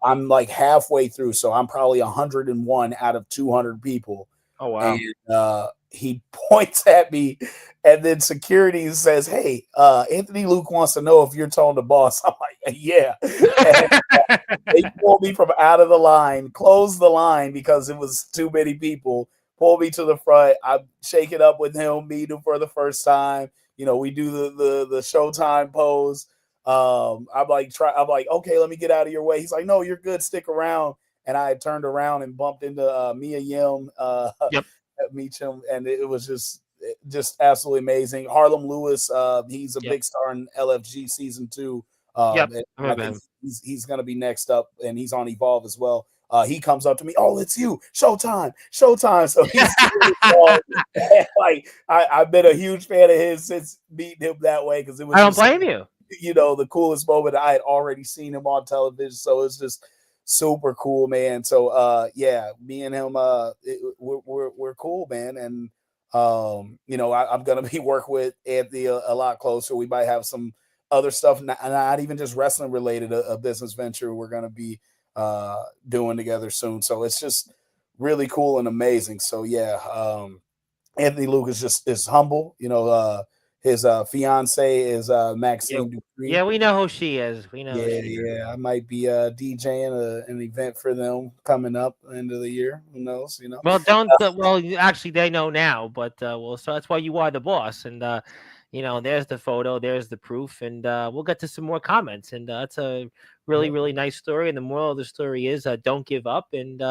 I'm like halfway through, so I'm probably 101 out of 200 people. Oh, wow. And he points at me, and then security says, "Hey, Anthony Luke wants to know if you're Tone the Boss." I'm like, "Yeah." And they pulled me from out of the line, closed the line because it was too many people. Pull me to the front. I shake it up with him, meet him for the first time. We do the Showtime pose. I'm like, "Okay, let me get out of your way." He's like, "No, you're good. Stick around." And I had turned around and bumped into Mia Yim Yep. at Meacham, and it was just absolutely amazing. Harlem Lewis, he's a Yep. big star in LFG season 2. Yep. And I'm I a think fan. he's going to be next up, and he's on Evolve as well. He comes up to me, "Oh, it's you, Showtime, Showtime." So he's like, I've been a huge fan of his since meeting him that way, because it I was don't just blame you. the coolest moment. I had already seen him on television, so it's just super cool, man. So yeah, me and him we're cool, man. And you know, I'm gonna be working with Anthony a lot closer. We might have some other stuff, not even just wrestling related, a business venture we're gonna be doing together soon. So it's just really cool and amazing. So yeah, Anthony Lucas just is humble. You know, his fiance is Yeah, Maxine Dupree. yeah, we know who she is. We know who Yeah, she is. yeah. I might be DJing an event for them coming up end of the year. Who knows? You know. Well, don't. Actually, they know now, but well, so that's why you are the boss, and there's the photo, there's the proof, and we'll get to some more comments, and that's a really, Yeah. really nice story. And the moral of the story is, don't give up, and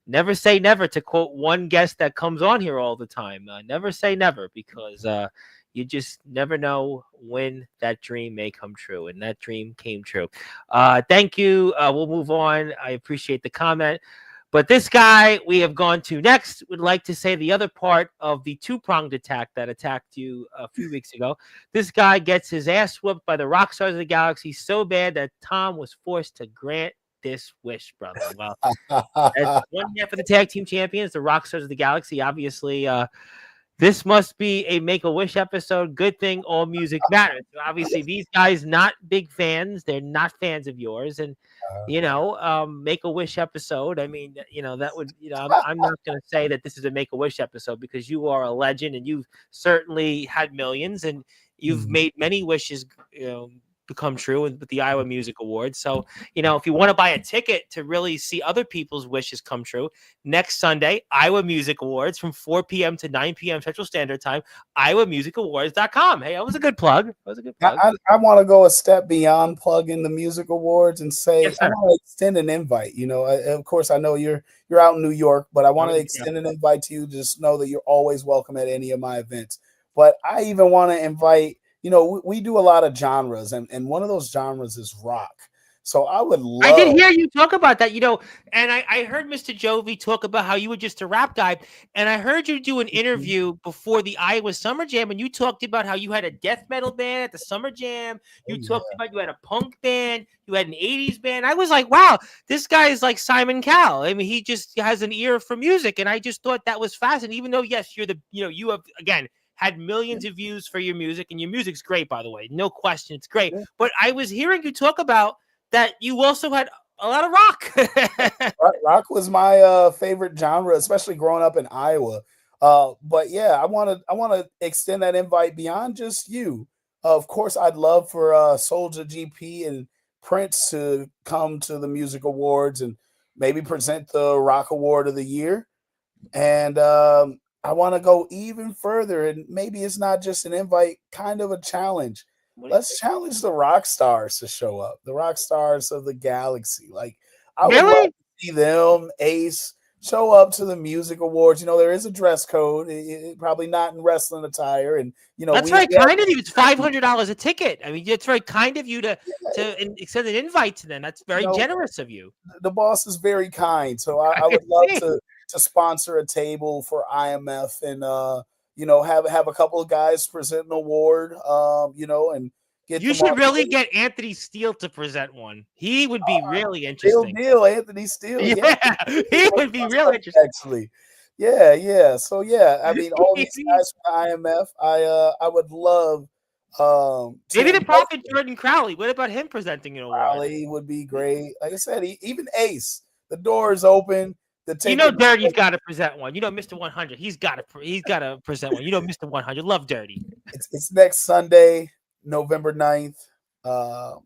never say never. To quote one guest that comes on here all the time, never say never, because you just never know when that dream may come true, and that dream came true. Thank you. We'll move on. I appreciate the comment. But this guy we have gone to next would like to say the other part of the two-pronged attack that attacked you a few weeks ago. This guy gets his ass whooped by the rock stars of the galaxy so bad that Tom was forced to grant this wish, brother. Well, as one half of the tag team champions, the rock stars of the galaxy, obviously, this must be a Make-A-Wish episode. Good thing all music matters. So obviously, these guys not big fans. They're not fans of yours, and Make-A-Wish episode. I mean, that would, I'm not going to say that this is a Make-A-Wish episode, because you are a legend and you've certainly had millions and you've Mhm. made many wishes, become true with the Iowa Music Awards. So, if you want to buy a ticket to really see other people's wishes come true, next Sunday, Iowa Music Awards from 4 p.m. to 9 p.m. Central Standard Time, iowamusicawards.com. Hey, that was a good plug. That was a good plug. I want to go a step beyond plugging the music awards and say Yes, I sir. want to extend an invite. You know, of course, I know you're out in New York, but I want to Yeah. extend an invite to you. Just know that you're always welcome at any of my events. But I even want to invite. You know, we do a lot of genres, and one of those genres is rock. So I would I did love. hear you talk about that, and I heard Mr. Jovi talk about how you were just a rap guy. And I heard you do an interview before the Iowa Summer Jam, and you talked about how you had a death metal band at the Summer Jam. Oh You yeah. talked about you had a punk band, you had an 80s band. I was like, wow, this guy is like Simon Cowell. I mean, he just has an ear for music. And I just thought that was fascinating, even though, yes, you have, again, had millions of views for your music, and your music's great, by the way. No question, it's great. Yeah. But I was hearing you talk about that you also had a lot of rock. Rock was my favorite genre, especially growing up in Iowa. But yeah, I want to extend that invite beyond just you. Of course, I'd love for Soldier GP and Prince to come to the music awards and maybe present the Rock Award of the Year. And I want to go even further, and maybe it's not just an invite, kind of a challenge. Let's challenge the rock stars to show up, the rock stars of the galaxy. Like, I would love Really? to see them, Ace, show up to the music awards. You know, there is a dress code, probably not in wrestling attire. And, you know, That's very kind of you. It's $500 a ticket. I mean, it's very kind of you to extend an invite to them. That's you very know, generous of you. the boss is very kind. So I I can would love see. to sponsor a table for IMF and you know, have a couple of guys present an award, you know, and get You them on should really get Anthony Steele to present one. He would be really real interesting. deal, Anthony Steele. Yeah, Yeah, he would be real interesting. actually. Yeah, yeah. So yeah, I mean, all these guys from the IMF, I would love to Maybe the invite prophet them. Jordan Crowley. What about him presenting an award? Raleigh would be great. Like I said, even Ace, the door is open. The ticket. Dirty's got to present one. Mr. 100. He's got to present one. Mr. 100. Love Dirty. It's next Sunday, November 9th.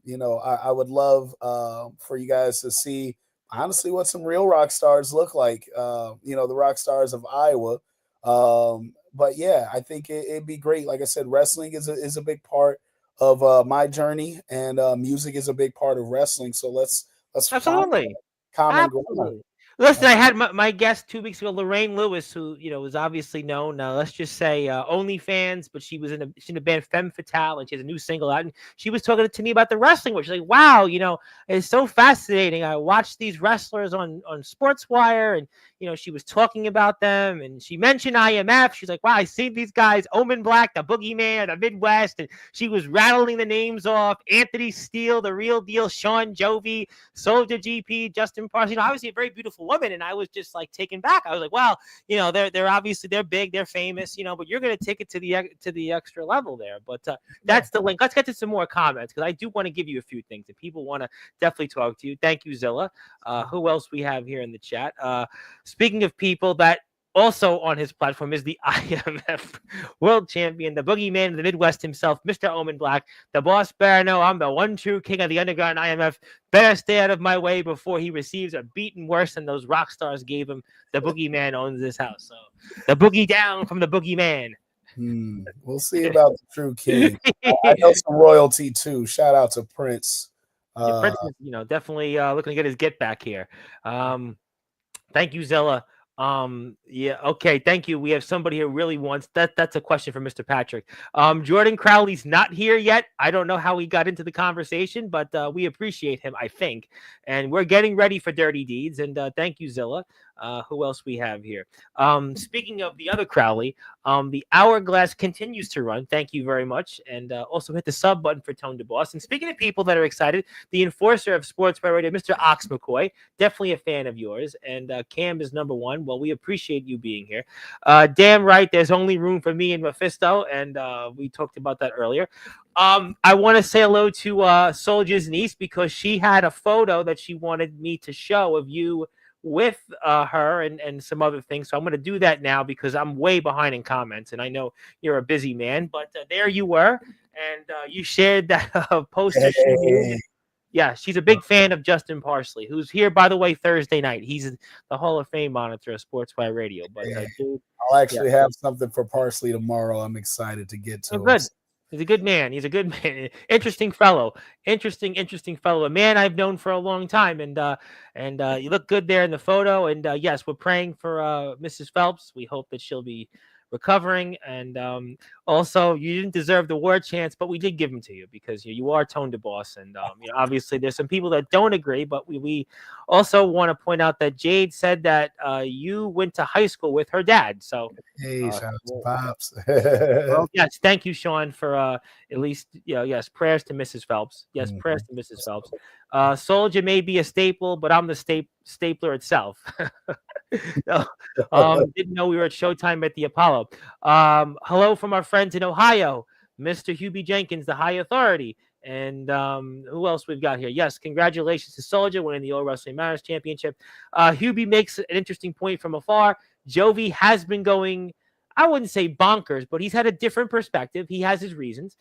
You know, I would love for you guys to see honestly what some real rock stars look like. You know, the rock stars of Iowa. But yeah, I think it'd be great. Like I said, wrestling is a big part of my journey, and music is a big part of wrestling. So let's find Absolutely. common ground. Absolutely. Listen, I had my guest 2 weeks ago, Lorraine Lewis, who was obviously known. Let's just say OnlyFans, but she's in a band Femme Fatale, and she has a new single out. And she was talking to me about the wrestling, which she's like, "Wow, it's so fascinating. I watched these wrestlers on Sportswire, and she was talking about them, and she mentioned IMF. She's like, wow, I see these guys: Omen Black, the Boogeyman, the Midwest, and she was rattling the names off: Anthony Steele, the Real Deal, Sean Jovi, Soldier GP, Justin Parsons. Obviously a very beautiful woman, and I was just like taken back. I was like, wow, they're obviously they're big, they're famous, but you're gonna take it to the extra level there. But that's the link. Let's get to some more comments because I do want to give you a few things that people want to definitely talk to you. Thank you, Zilla. Who else we have here in the chat? Speaking of people that also on his platform is the IMF world champion, the boogeyman of the Midwest himself, Mr. Omen Black, the boss bear. No, I'm the one true king of the underground IMF. Better stay out of my way before he receives a beating worse than those rock stars gave him. The boogeyman owns this house. So the boogie down from the boogeyman. We'll see about the true king. I know some royalty too. Shout out to Prince. Prince is, definitely looking to get his get back here. Thank you, Zilla. Okay, thank you. We have somebody who really wants that's a question for Mr. Patrick. Jordan Crowley's not here yet. I don't know how he got into the conversation, but we appreciate him, I think. And we're getting ready for Dirty Deeds. And thank you, Zilla. Who else we have here? Speaking of the other Crowley, the hourglass continues to run. Thank you very much. And also hit the sub button for Tone to Boss. And speaking of people that are excited, the enforcer of Sportswire Radio, Mr. Ox McCoy, definitely a fan of yours. And Cam is number one. Well, we appreciate you being here. Damn right, there's only room for me and Mephisto. And we talked about that earlier. I want to say hello to Soldier's niece because she had a photo that she wanted me to show of you with her and some other things. So I'm going to do that now because I'm way behind in comments and I know you're a busy man, but there you were. And you shared that poster. Yeah, she's a big fan of Justin Parsley, who's here, by the way, Thursday night. He's the Hall of Fame monitor of Sportswire Radio. But dude, I'll actually have something for Parsley tomorrow. I'm excited to get to. Oh, good. He's a good man. He's a good man. Interesting fellow. Interesting fellow. A man I've known for a long time. And you look good there in the photo. And yes, we're praying for Mrs. Phelps. We hope that she'll be recovering. And also, you didn't deserve the war chance, but we did give them to you because you are Tone to Boss. And obviously, there's some people that don't agree, but we also want to point out that Jade said that you went to high school with her dad. So, hey, shout out to Pops. Well, yes, thank you, Sean, for at least yes, prayers to Mrs. Phelps. Yes, prayers to Mrs. Phelps. Soldier may be a staple, but I'm the stapler itself. Didn't know we were at Showtime at the Apollo. Hello from our friends in Ohio, Mr. Hubie Jenkins, the High Authority. And who else we've got here? Yes, congratulations to Soldier winning the All Wrestling Matters Championship. Hubie makes an interesting point from afar. Jovi has been going, I wouldn't say bonkers, but he's had a different perspective. He has his reasons.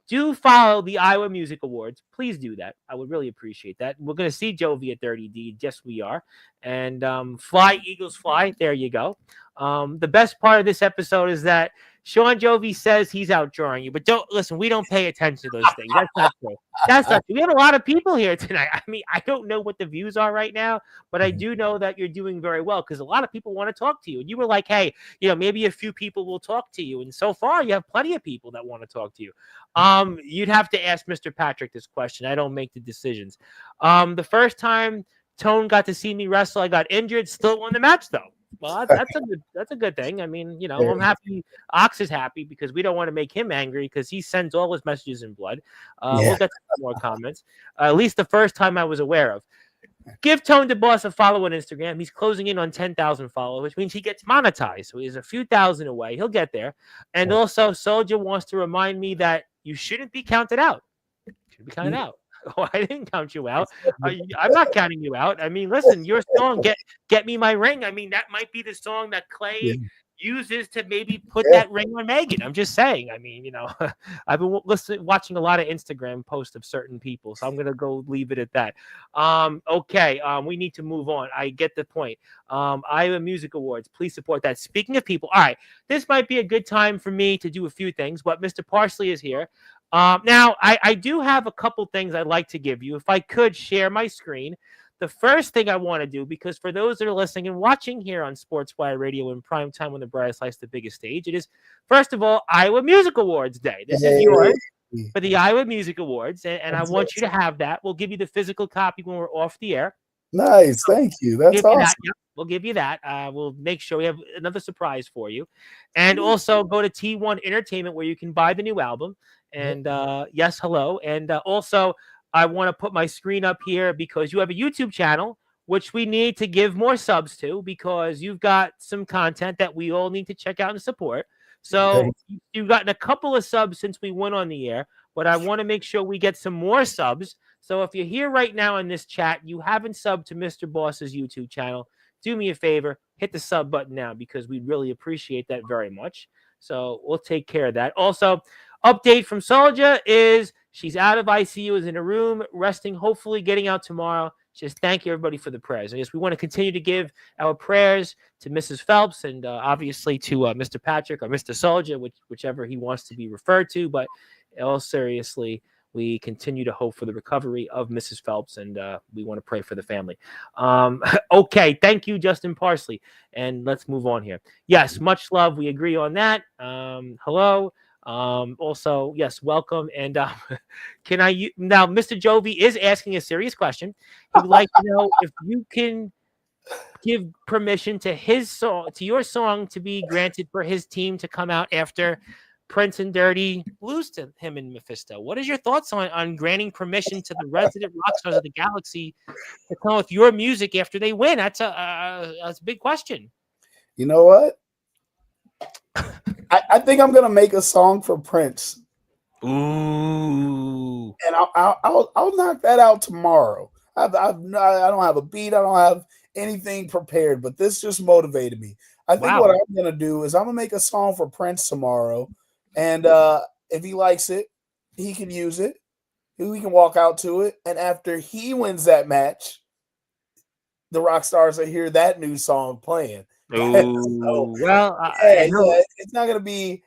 Do follow the Iowa Music Awards. Please do that. I would really appreciate that. We're going to see Jovi at 30D. Yes, we are. And fly, Eagles, fly. There you go. The best part of this episode is that Sean Jovi says he's outdrawing you, but don't listen. We don't pay attention to those things. That's not true. That's not true. We have a lot of people here tonight. I mean, I don't know what the views are right now, but I do know that you're doing very well because a lot of people want to talk to you. And you were like, hey, maybe a few people will talk to you. And so far, you have plenty of people that want to talk to you. You'd have to ask Mr. Patrick this question. I don't make the decisions. The first time Tone got to see me wrestle, I got injured. Still won the match though. Well, that's a good thing. I mean, I'm happy. Ox is happy because we don't want to make him angry because he sends all his messages in blood. We'll get to some more comments. At least the first time I was aware of. Give Tone to Boss a follow on Instagram. He's closing in on 10,000 followers, which means he gets monetized. So he's a few thousand away. He'll get there. And also, Soldier wants to remind me that you shouldn't be counted out. You should be counted out. Oh, I didn't count you out. I'm not counting you out. I mean, listen, your song, Get Me My Ring. I mean, that might be the song that Clay uses to maybe put that ring on Megan. I'm just saying. I mean, I've been watching a lot of Instagram posts of certain people, so I'm going to go leave it at that. Okay, we need to move on. I get the point. Iowa Music Awards, please support that. Speaking of people, all right, this might be a good time for me to do a few things, but Mr. Parsley is here. Now, I do have a couple things I'd like to give you. If I could share my screen, the first thing I want to do, because for those that are listening and watching here on Sportswire Radio in prime time when the brightest lights the biggest stage, it is, first of all, Iowa Music Awards Day. This is yours for the Iowa Music Awards, and I want you to have that. We'll give you the physical copy when we're off the air. Nice. Thank you. That's awesome. Yep, we'll give you that. We'll make sure we have another surprise for you. And also go to T1 Entertainment where you can buy the new album. And yes, hello. And also, I want to put my screen up here because you have a YouTube channel, which we need to give more subs to because you've got some content that we all need to check out and support. So you've gotten a couple of subs since we went on the air, but I want to make sure we get some more subs. So if you're here right now in this chat, you haven't subbed to Mr. Boss's YouTube channel, do me a favor, hit the sub button now because we'd really appreciate that very much. So we'll take care of that. Also, update from Soldier is she's out of ICU, is in a room, resting, hopefully getting out tomorrow. Just thank you, everybody, for the prayers. I guess we want to continue to give our prayers to Mrs. Phelps and obviously to Mr. Patrick or Mr. Soldier, whichever he wants to be referred to. But all seriously, we continue to hope for the recovery of Mrs. Phelps, and we want to pray for the family. Okay, thank you, Justin Parsley. And let's move on here. Yes, much love. We agree on that. Hello. Also, yes, welcome. And can I now? Mr. Jovi is asking a serious question. He'd like to know if you can give permission to your song to be granted for his team to come out after Prince and Dirty lose to him and Mephisto. What is your thoughts on granting permission to the resident rock stars of the galaxy to come with your music after they win? That's a big question. You know what? I think I'm gonna make a song for Prince. Ooh, and I'll knock that out tomorrow. I don't have a beat. I don't have anything prepared, but this just motivated me. I think what I'm gonna do is I'm gonna make a song for Prince tomorrow, and if he likes it, he can use it. We can walk out to it, and after he wins that match, the rock stars will hear that new song playing. So, well, it's not going to be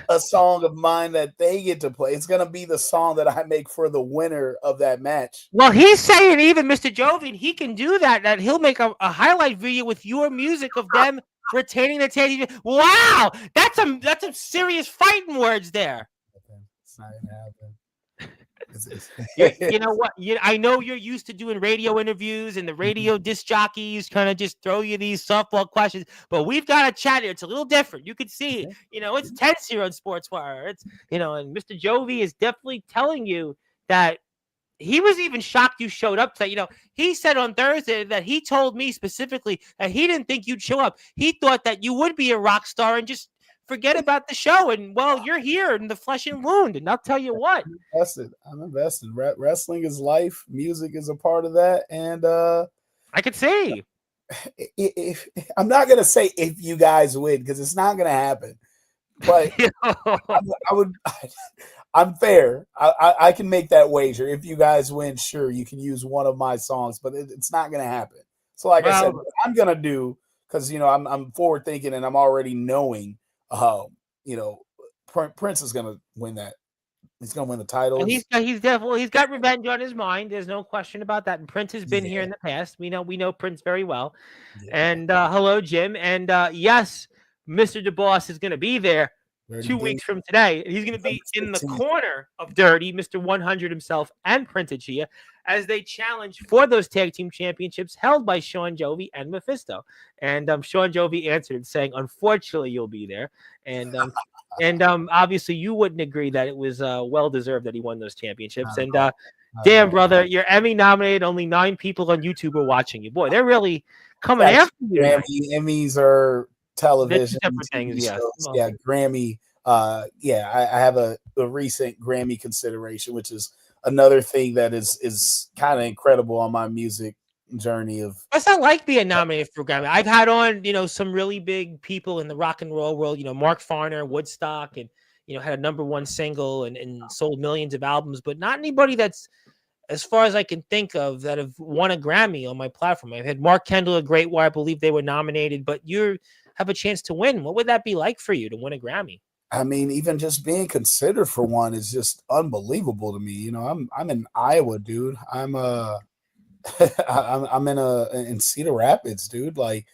a song of mine that they get to play. It's going to be the song that I make for the winner of that match. Well, he's saying even Mr. Jovi, he can do that he'll make a highlight video with your music of them retaining the tag. Wow, that's some serious fighting words there. It's not going to happen. You know what? I know you're used to doing radio interviews and the radio disc jockeys kind of just throw you these softball questions, but we've got a chat here. It's a little different. You can see, it's tense here on Sportswire. It's, and Mr. Jovi is definitely telling you that he was even shocked you showed up today. He said on Thursday that he told me specifically that he didn't think you'd show up. He thought that you would be a rock star and just forget about the show. And, well, you're here in the flesh and wound. And I'll tell you what. I'm invested. Wrestling is life. Music is a part of that. And I could see. If I'm not going to say if you guys win, because it's not going to happen. But I'm fair. I can make that wager. If you guys win, sure, you can use one of my songs. But it's not going to happen. So, like I said, what I'm going to do, because, I'm forward thinking and I'm already knowing Prince is going to win that. He's going to win the title. And he's got revenge on his mind. There's no question about that. And Prince has been here in the past. We know Prince very well. Yeah. And hello, Jim. And yes, Mr. DeBoss is going to be there 2 weeks from today. He's going to be in the corner of Dirty, Mr. 100 himself, and Prince Chia as they challenge for those tag team championships held by Sean Jovi and Mephisto. And Sean Jovi answered saying, unfortunately, you'll be there. And obviously you wouldn't agree that it was well-deserved that he won those championships. And damn, brother, you're Emmy nominated. Only 9 people on YouTube are watching you. Boy, they're really coming after you. Emmys are television. Different things, yes. Yeah, Grammy. I have a recent Grammy consideration, which is another thing that is kind of incredible on my music journey. What's that like being nominated for Grammy? I've had on, some really big people in the rock and roll world, Mark Farner, Woodstock, and, had a #1 single and sold millions of albums, but not anybody that's, as far as I can think of, that have won a Grammy on my platform. I've had Mark Kendall, a great one. I believe they were nominated, but you have a chance to win. What would that be like for you to win a Grammy? I mean, even just being considered for one is just unbelievable to me. I'm in Iowa, dude. I'm I'm in Cedar Rapids, dude. Like,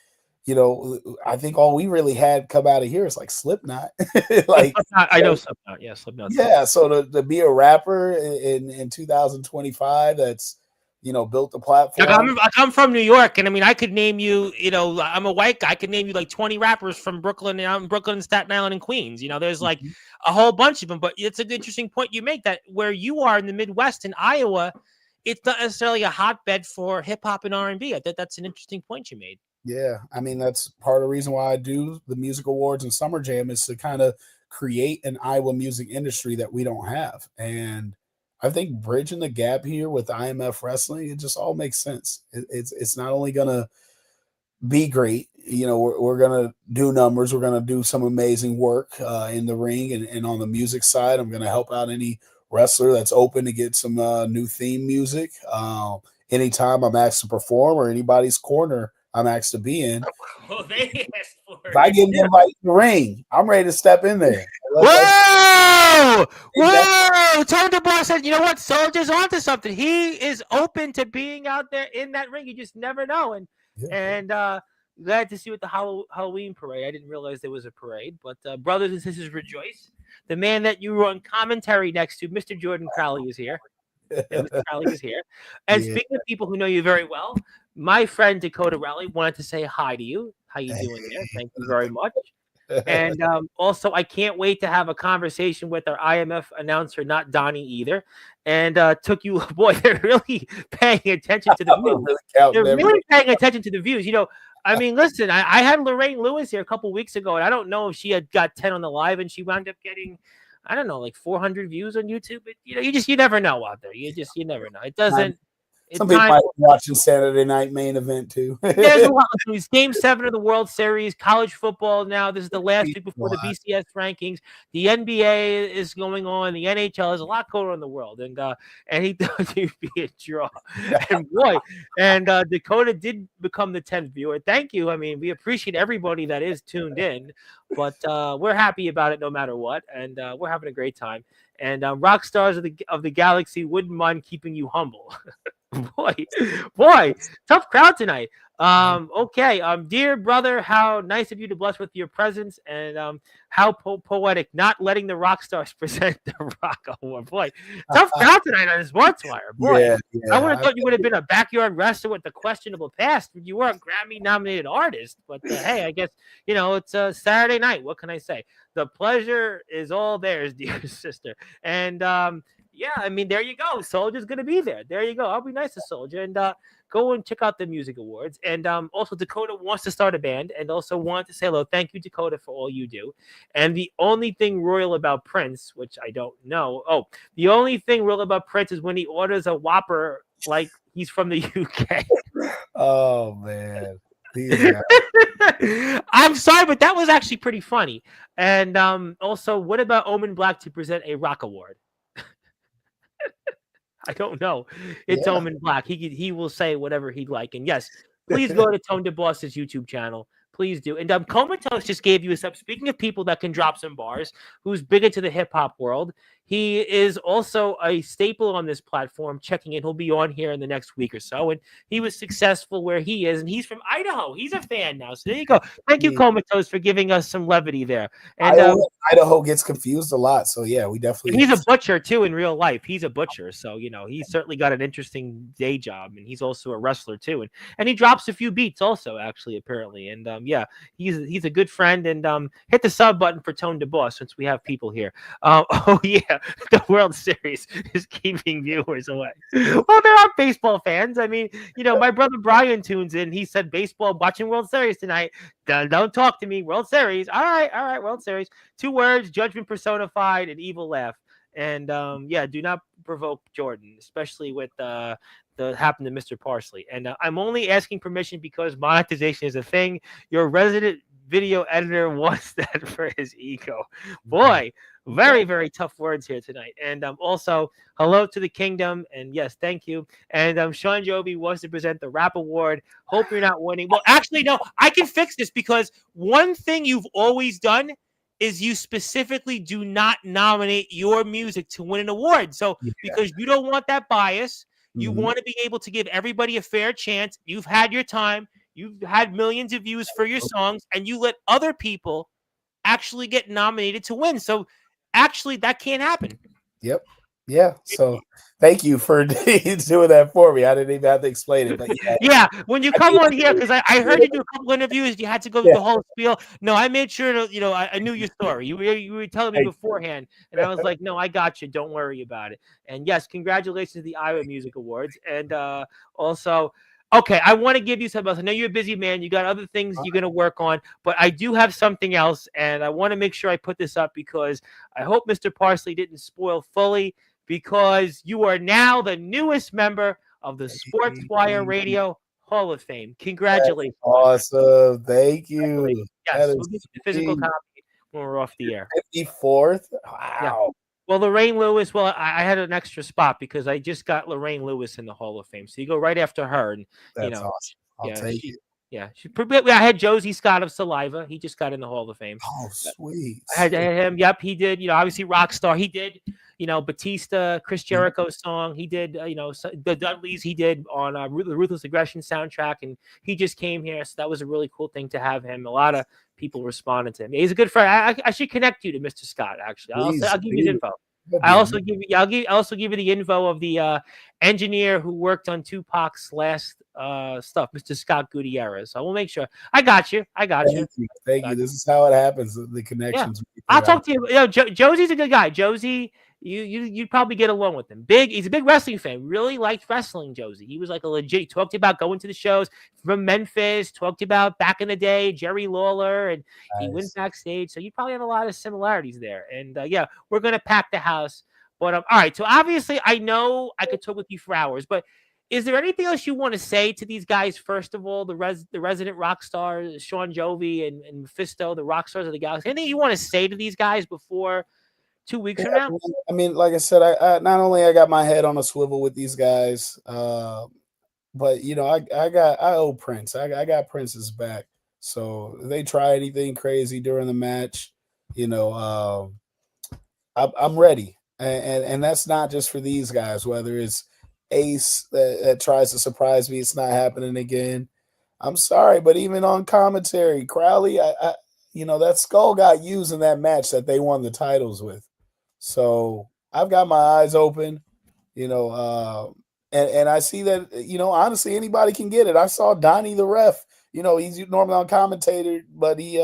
I think all we really had come out of here is like Slipknot. Oh, Like, Slipknot, I know so, Slipknot. Yeah, Slipknot's good. yeah. So to be a rapper in 2025, that's built the Like platform. I'm from New York, and I mean, I could name you. I'm a white guy. I could name you like 20 rappers from Brooklyn. I'm Brooklyn, Staten Island, and Queens. There's like Mhm. a whole bunch of them. But it's an interesting point you make that where you are in the Midwest in Iowa, it's not necessarily a hotbed for hip hop and R&B. I think that's an interesting point you made. Yeah, I mean that's part of the reason why I do the music awards and Summer Jam is to kind of create an Iowa music industry that we don't have. And I think bridging the gap here with IMF wrestling, it just all makes sense. It's not only gonna be great, we're gonna do numbers, we're gonna do some amazing work in the ring and on the music side. I'm gonna help out any wrestler that's open to get some new theme music. Anytime I'm asked to perform or anybody's corner I'm asked to be in. Well, they asked for If I it. get an invite to the ring, I'm ready to step in there. Whoa! Exactly. Whoa! Tony DeBoer said, you know what? Soldier's onto something. He is open to being out there in that ring. You just never know. Yeah. And glad to see you at the Halloween parade. I didn't realize there was a parade. But brothers and sisters, rejoice. The man that you were on commentary next to, Mr. Jordan Crowley, is here. And Mr. Crowley is here. And Yeah. speaking of people who know you very well, my friend Dakota Raleigh wanted to say hi to you. How you doing there? Thank you very much. And also, I can't wait to have a conversation with our IMF announcer, not Donnie either. And took you, boy, they're really paying attention to the views. They're really paying attention to the views. I mean, listen, I had Lorraine Lewis here a couple weeks ago, and I don't know if she had got 10 on the live, and she wound up getting, I don't know, like 400 views on YouTube. But, you never know out there. You never know. It doesn't. Some people might be watching Saturday night main event too. There's a lot of things. Game 7 of the World Series, college football now. This is the last week before the BCS rankings. The NBA is going on. The NHL. There's a lot going on in the world. And he thought he'd be a draw. And boy, Dakota did become the 10th viewer. Thank you. I mean, we appreciate everybody that is tuned in. But we're happy about it no matter what. And we're having a great time. And rock stars of the galaxy wouldn't mind keeping you humble. boy, tough crowd tonight. Okay. Dear brother, how nice of you to bless with your presence, and how poetic, not letting the rock stars present the Rock Award. Boy, tough crowd tonight on Sportzwire. Boy, yeah. I would have thought you would have been a backyard wrestler with the questionable past. You were a Grammy-nominated artist, but hey, I guess it's a Saturday night. What can I say? The pleasure is all theirs, dear sister. And yeah, I mean, there you go. Soldier's going to be there. There you go. I'll be nice to Soldier. And go and check out the music awards. And also, Dakota wants to start a band and also wanted to say hello. Thank you, Dakota, for all you do. And the only thing royal about Prince, which I don't know. Oh, the only thing royal about Prince is when he orders a Whopper like he's from the UK. Oh, man. I'm sorry, but that was actually pretty funny. And also, what about Omen Black to present a rock award? I don't know. It's Omen Black. He will say whatever he'd like. And yes, please go to Tone DeBoss's YouTube channel. Please do. And Comatose just gave you a sub. Speaking of people that can drop some bars, who's big into the hip hop world, he is also a staple on this platform. Checking in, he'll be on here in the next week or so. And he was successful where he is, and he's from Idaho. He's a fan now. So there you go. Thank you, Comatose, for giving us some levity there. And Idaho gets confused a lot, so yeah, we definitely. He's a butcher too in real life. He's a butcher, so he's certainly got an interesting day job, and he's also a wrestler too, and he drops a few beats also, actually, apparently. And yeah, he's a good friend. And hit the sub button for Tone DeBoss since we have people here. Oh yeah, the World Series is keeping viewers away. Well, there are baseball fans. I mean, my brother Brian tunes in. He said baseball, watching World Series tonight. Don't talk to me. World Series. All right. World Series. 2 words: judgment personified and evil laugh. And yeah, do not provoke Jordan, especially with the happened to Mr. Parsley. And I'm only asking permission because monetization is a thing. Your resident video editor wants that for his ego. Boy, very, very tough words here tonight. And also, hello to the kingdom. And yes, thank you. And Sean Joby wants to present the rap award. Hope you're not winning. Well, actually, no, I can fix this because one thing you've always done is you specifically do not nominate your music to win an award. So because you don't want that bias, You Mhm. want to be able to give everybody a fair chance. You've had your time. You've had millions of views for your songs, and you let other people actually get nominated to win. So actually, that can't happen. Yep. Yeah. So thank you for doing that for me. I didn't even have to explain it, but yeah, Yeah, when you I come need on here, to. because I heard you do a couple interviews, you had to go through Yeah. the whole spiel. No, I made sure to, I knew your story. You were telling me Thank beforehand, and I was like, no, I got you. Don't worry about it. And yes, congratulations to the Iowa Music Awards, and also. Okay, I want to give you something else. I know you're a busy man. You got other things you're going to work on, but I do have something else, and I want to make sure I put this up because I hope Mr. Parsley didn't spoil fully because you are now the newest member of the Sportswire you. Radio Hall of Fame. That's Congratulations, my friend. awesome. Thank Congratulations. you. That Yes, we'll is give you the physical sweet. copy when we're off the air. 54th. Yeah. Wow. Well, Lorraine Lewis, I had an extra spot because I just got Lorraine Lewis in the Hall of Fame. So you go right after her. And, That's awesome. I'll yeah, take it. I had Josie Scott of Saliva. He just got in the Hall of Fame. Oh, sweet. I had him. Yep, he did. Obviously Rockstar. He did. Batista, Chris Mhm. Jericho's song. He did. The Dudleys. He did on the Ruthless Aggression soundtrack, and he just came here. So that was a really cool thing to have him. A lot of people responded to him. He's a good friend. I should connect you to Mr. Scott. Actually, Please, I'll give you his please. info. That'd I be also amazing. give you. I'll also give you the info of the engineer who worked on Tupac's last stuff, Mr. Scott Gutierrez. So we'll make sure. I got you. I got you. Thank you. Thank you. This is how it happens. The Yeah, connections. I'll talk to you. Josie's a good guy. Josie, you'd probably get along with him. He's a big wrestling fan. Really liked wrestling. Josie. He was like a legit. He talked about going to the shows from Memphis. Talked about back in the day, Jerry Lawler, and he went Nice. backstage. So you probably have a lot of similarities there. And yeah, we're gonna pack the house. But all right. So obviously, I know I could talk with you for hours, but. Is there anything else you want to say to these guys? First of all, the resident rock stars, Sean Jovi and Mephisto, the rock stars of the galaxy. Anything you want to say to these guys before 2 weeks Yeah, from now? I mean, like I said, I not only I got my head on a swivel with these guys, but I owe Prince. I got Prince's back. So if they try anything crazy during the match, you know, I'm ready, and that's not just for these guys. Whether it's Ace that tries to surprise me, it's not happening again. I'm sorry, but even on commentary, Crowley, that skull got used in that match that they won the titles with. So I've got my eyes open, you know, and I see that, honestly, anybody can get it. I saw Donnie the ref. He's normally on commentator, but he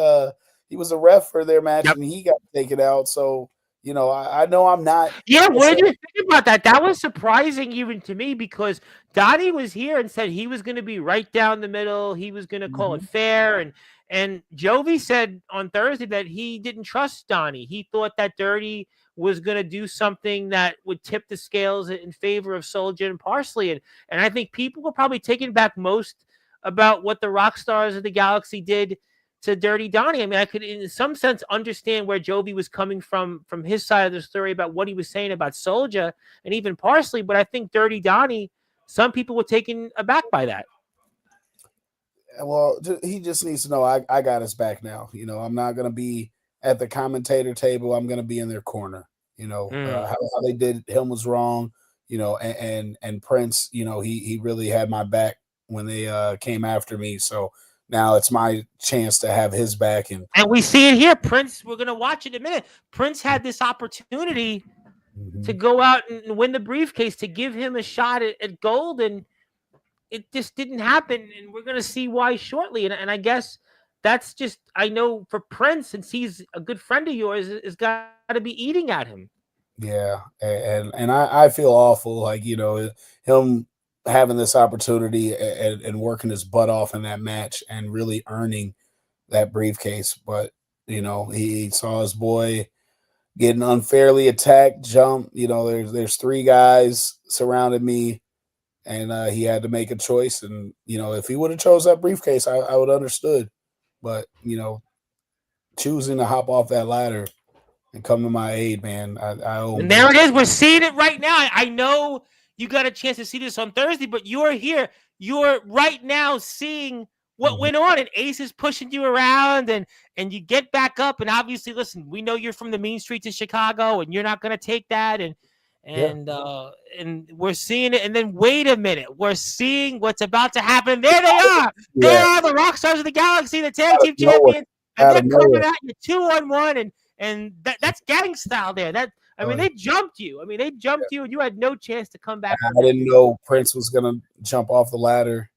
was a ref for their match Yep. and he got taken out. So, I know I'm not. Yeah, what did you think about that? That was surprising even to me because Donnie was here and said he was going to be right down the middle. He was going to call it Mhm. fair, and Jovi said on Thursday that he didn't trust Donnie. He thought that Dirty was going to do something that would tip the scales in favor of Soldier and Parsley, and I think people were probably taken back most about what the rock stars of the galaxy did to Dirty Donnie. I mean, I could, in some sense, understand where Jovi was coming from his side of the story about what he was saying about Soldier and even Parsley. But I think Dirty Donnie, some people were taken aback by that. Well, he just needs to know I got his back now. I'm not going to be at the commentator table. I'm going to be in their corner. How they did him was wrong. And Prince, he really had my back when they came after me. So now it's my chance to have his back. And we see it here. Prince, we're going to watch it in a minute. Prince had this opportunity to go out and win the briefcase to give him a shot at gold, and it just didn't happen. And we're going to see why shortly. And I guess that's just, I know for Prince, since he's a good friend of yours, is got to be eating at him. Yeah, and I feel awful, like him having this opportunity and working his butt off in that match and really earning that briefcase, but he saw his boy getting unfairly attacked, jump. There's three guys surrounded me, and he had to make a choice. And if he would have chose that briefcase, I would have understood. But choosing to hop off that ladder and come to my aid, man, I owe him. And there it is. We're seeing it right now. I know you got a chance to see this on Thursday, but you're here. You're right now seeing what went on, and Ace is pushing you around, and you get back up. And obviously, listen, we know you're from the mean streets of Chicago, and you're not going to take that. And Yeah. And we're seeing it. And then wait a minute, we're seeing what's about to happen. There they are. There Yeah. are the Rock Stars of the Galaxy, the tag Out of team nowhere. champions, and Out of they're coming nowhere. at you 2-on-1, and that's gang style there. That I mean, Oh, they jumped you. I mean, they jumped you, and you had no chance to come back from I that. didn't know Prince was gonna jump off the ladder.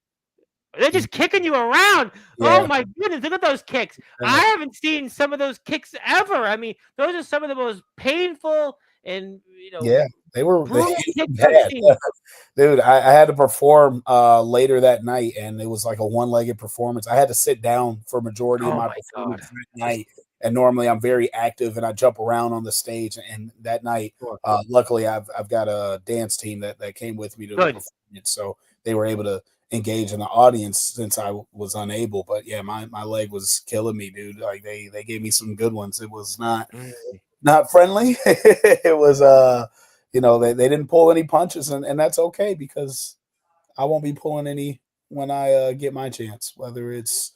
They're just kicking you around. Oh Yeah. my goodness, look at those kicks. I haven't seen some of those kicks ever. I mean, those are some of the most painful and Yeah. They were brutal kicks I've bad. seen. Dude, I had to perform later that night, and it was like a one-legged performance. I had to sit down for majority of Oh my my god. performance that night. And normally I'm very active and I jump around on the stage. And that night, Sure. luckily I've got a dance team that came with me to the Good. performance, so they were able to engage in the audience since I was unable. But yeah, my leg was killing me, dude. Like they gave me some good ones. It was Mm. not friendly. It was they didn't pull any punches, and that's okay because I won't be pulling any when I get my chance, whether it's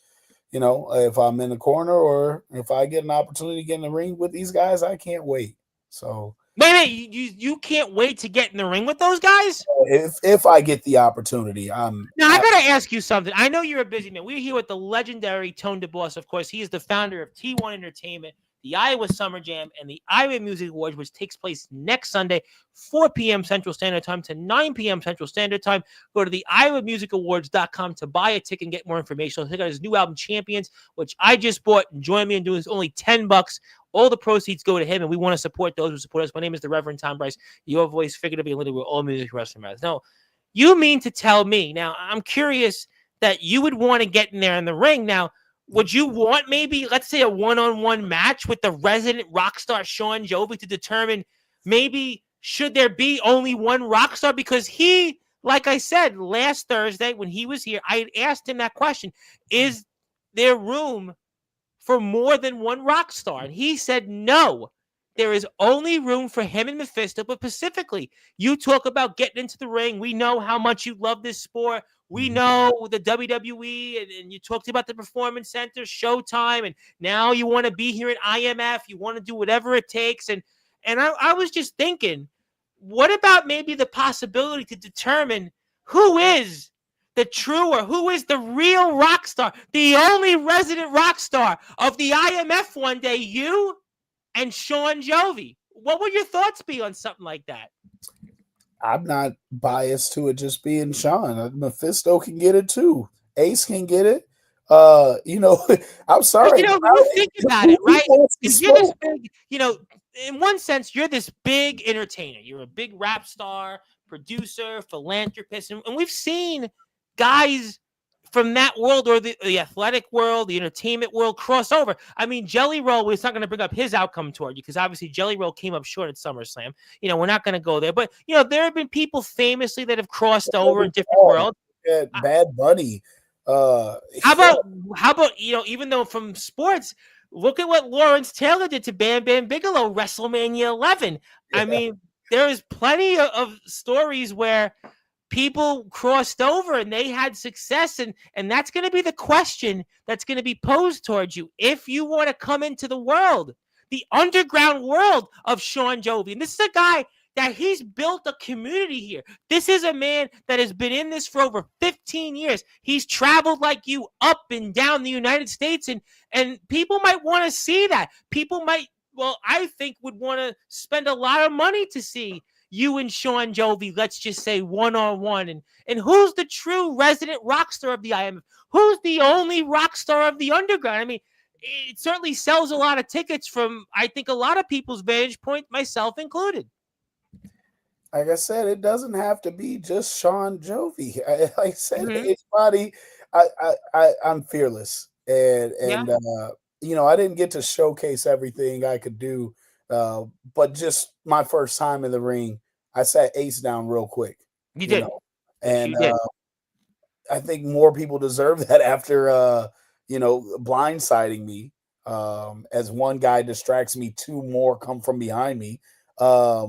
if I'm in the corner or if I get an opportunity to get in the ring with these guys. I can't wait. So Wait, you can't wait to get in the ring with those guys? if I get the opportunity, Now I gotta ask you something. I know you're a busy man. We're here with the legendary Tone DeBoss. Of course, he is the founder of T1 Entertainment, the Iowa Summer Jam, and the Iowa Music Awards, which takes place next Sunday, 4 p.m. Central Standard Time to 9 p.m. Central Standard Time. Go to the IowaMusicAwards.com to buy a ticket and get more information. Check out his new album, Champions, which I just bought. And join me in doing this. Only $10. All the proceeds go to him, and we want to support those who support us. My name is the Reverend Tom Bryce, your voice, figuratively and literally, where all music wrestling matters. No. You mean to tell me, now I'm curious, that you would want to get in there in the ring. Now, would you want maybe, let's say, a one-on-one match with the resident rock star Sean Jovi to determine maybe should there be only one rock star? Because he, like I said, last Thursday when he was here, I had asked him that question, is there room for more than one rock star? And he said no. There is only room for him and Mephisto, but specifically, you talk about getting into the ring. We know how much you love this sport. We know the WWE, and you talked about the Performance Center, Showtime, and now you want to be here at IMF. You want to do whatever it takes. And I was just thinking, what about maybe the possibility to determine who is the true or who is the real rock star, the only resident rock star of the IMF one day, you and Sean Jovi? What would your thoughts be on something like that? I'm not biased to it just being Sean. Mephisto can get it too. Ace can get it. I'm sorry. When you think about it, right? Because you're this Smoke? big, in one sense, you're this big entertainer. You're a big rap star, producer, philanthropist, and we've seen guys from that world, or the athletic world, the entertainment world, crossover. I mean, Jelly Roll, we're not going to bring up his outcome toward you because obviously Jelly Roll came up short at SummerSlam. We're not going to go there. But, there have been people famously that have crossed over in different worlds. Bad Bunny. How about, even though from sports, look at what Lawrence Taylor did to Bam Bam Bigelow, WrestleMania 11. I mean, there is plenty of stories where people crossed over and they had success, and that's going to be the question that's going to be posed towards you if you want to come into the world, the underground world of Sean Jovi. And this is a guy that he's built a community here. This is a man that has been in this for over 15 years. He's traveled like you up and down the United States, and people might want to see that. People might, I think, would want to spend a lot of money to see you and Sean Jovi, let's just say, one-on-one. And who's the true resident rock star of the IMF? Who's the only rock star of the underground? I mean, it certainly sells a lot of tickets from, I think, a lot of people's vantage point, myself included. Like I said, it doesn't have to be just Sean Jovi. Like I said, anybody. I'm fearless, and I didn't get to showcase everything I could do. But just my first time in the ring, I sat Ace down real quick. You did. And I think more people deserve that after blindsiding me. As one guy distracts me, two more come from behind me. I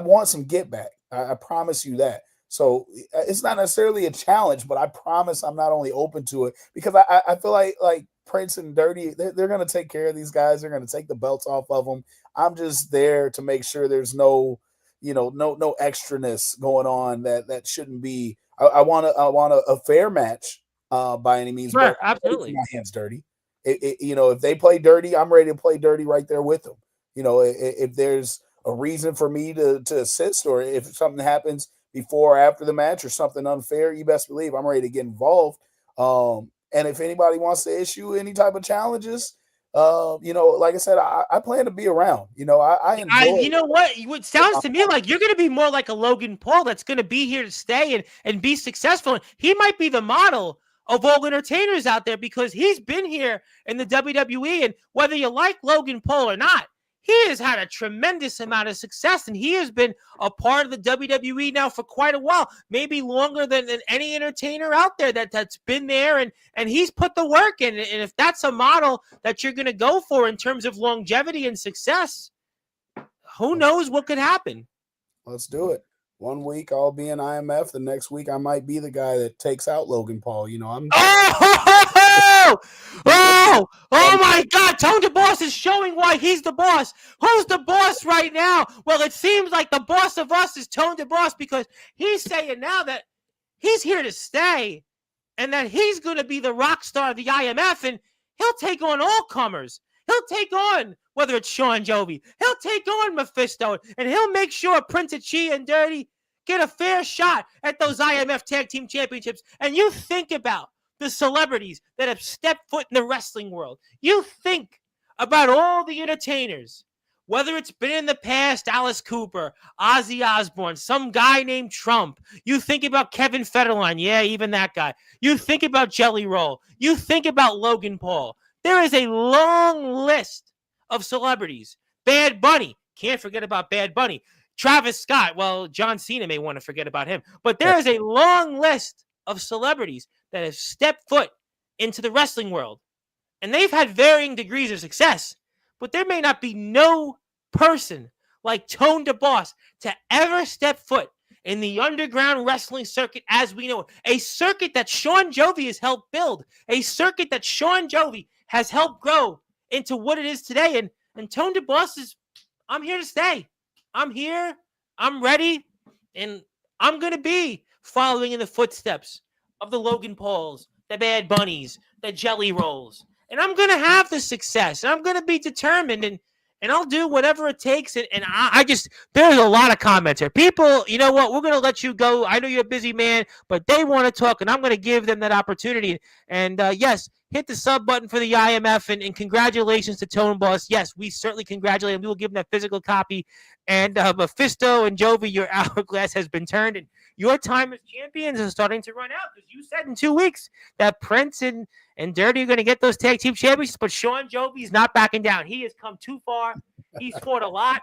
want some get back. I promise you that. So it's not necessarily a challenge, but I promise I'm not only open to it because I feel like Prince and Dirty, they're going to take care of these guys. They're going to take the belts off of them. I'm just there to make sure there's no no extraness going on that shouldn't be. I want a fair match by any means, Sure, but I'm ready to get absolutely. my hands dirty. If they play dirty, I'm ready to play dirty right there with them. If there's a reason for me to assist, or if something happens before or after the match or something unfair, you best believe I'm ready to get involved. And if anybody wants to issue any type of challenges, like I said, I plan to be around. I enjoy. You know what? It sounds to me like you're going to be more like a Logan Paul that's going to be here to stay and be successful. He might be the model of all entertainers out there because he's been here in the WWE. And whether you like Logan Paul or not, he has had a tremendous amount of success, and he has been a part of the WWE now for quite a while, maybe longer than any entertainer out there that's been there, and he's put the work in. And if that's a model that you're going to go for in terms of longevity and success, who knows what could happen? Let's do it. 1 week I'll be in IMF. The next week I might be the guy that takes out Logan Paul. I'm. Oh my God! Tone DeBoss is showing why he's the boss. Who's the boss right now? Well, it seems like the boss of us is Tone DeBoss because he's saying now that he's here to stay and that he's going to be the rock star of the IMF, and he'll take on all comers. He'll take on whether it's Sean Jovi. He'll take on Mephisto, and he'll make sure Prince Chi and Dirty get a fair shot at those IMF Tag Team Championships. And you think about the celebrities that have stepped foot in the wrestling world. You think about all the entertainers, whether it's been in the past, Alice Cooper, Ozzy Osbourne, some guy named Trump. You think about Kevin Federline. Yeah, even that guy. You think about Jelly Roll. You think about Logan Paul. There is a long list of celebrities. Bad Bunny. Can't forget about Bad Bunny. Travis Scott. Well, John Cena may want to forget about him. But there is a long list of celebrities that have stepped foot into the wrestling world. And they've had varying degrees of success. But there may not be no person like Tone DeBoss to ever step foot in the underground wrestling circuit as we know it. A circuit that Sean Jovi has helped build. A circuit that Sean Jovi has helped grow into what it is today. And Tone DeBoss is, I'm here to stay. I'm here. I'm ready. And I'm going to be following in the footsteps of the Logan Pauls, the Bad Bunnies, the Jelly Rolls. And I'm going to have the success. And I'm going to be determined. And I'll do whatever it takes. And I just, there's a lot of comments here. People, you know what? We're going to let you go. I know you're a busy man, but they want to talk, and I'm going to give them that opportunity. And yes, hit the sub button for the IMF, and congratulations to Tone Boss. Yes, we certainly congratulate him. We will give him that physical copy. And Mephisto and Jovi, your hourglass has been turned, and your time as champions is starting to run out because you said in 2 weeks that Prince and Dirty are going to get those tag team championships, but Sean Jovi's not backing down. He has come too far. He's fought a lot,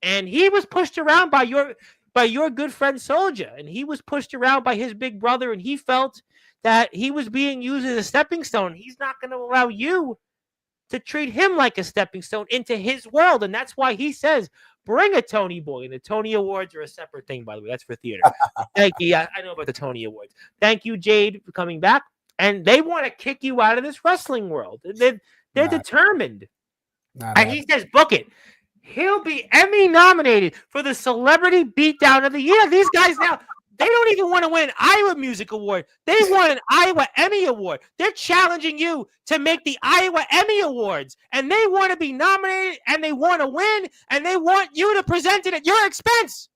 and he was pushed around by your good friend Soldier, and he was pushed around by his big brother, and he felt that he was being used as a stepping stone. He's not going to allow you to treat him like a stepping stone into his world, and that's why he says, bring a Tony boy. And the Tony Awards are a separate thing, by the way. That's for theater. Thank you. I know about the Tony Awards. Thank you, Jade, for coming back. And they want to kick you out of this wrestling world. They're determined. And he says, book it. He'll be Emmy nominated for the Celebrity Beatdown of the Year. These guys now, they don't even want to win an Iowa Music Award. They want an Iowa Emmy Award. They're challenging you to make the Iowa Emmy Awards. And they want to be nominated, and they want to win, and they want you to present it at your expense.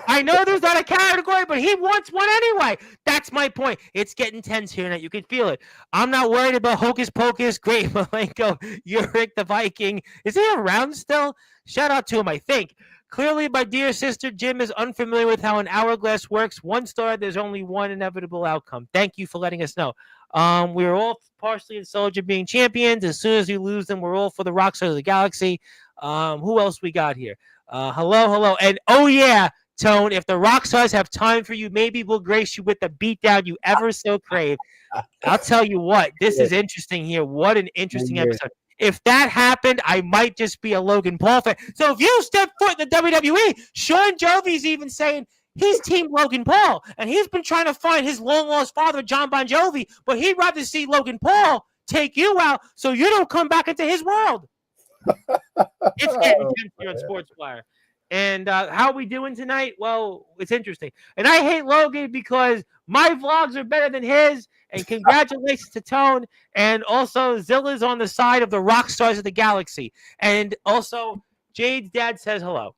I know there's not a category, but he wants one anyway. That's my point. It's getting tense here, and you can feel it. I'm not worried about Hocus Pocus, Great Malenko, Yurik the Viking. Is he around still? Shout out to him, I think. Clearly, my dear sister Jim is unfamiliar with how an hourglass works. 1 star, there's only one inevitable outcome. Thank you for letting us know. We're all partially in Soldier being champions. As soon as we lose them, we're all for the Rockstars of the Galaxy. Who else we got here? Hello. And oh yeah, Tone, if the Rockstars have time for you, maybe we'll grace you with the beatdown you ever so crave. I'll tell you what, this is interesting here. What an interesting episode. If that happened, I might just be a Logan Paul fan. So if you step foot in the WWE, Sean Jovi's even saying he's Team Logan Paul. And he's been trying to find his long-lost father, John Bon Jovi, but he'd rather see Logan Paul take you out so you don't come back into his world. It's getting intense here on Sportswire. And how are we doing tonight? Well, it's interesting. And I hate Logan because my vlogs are better than his. And congratulations to Tone. And also, Zilla's on the side of the rock stars of the galaxy. And also, Jade's dad says hello.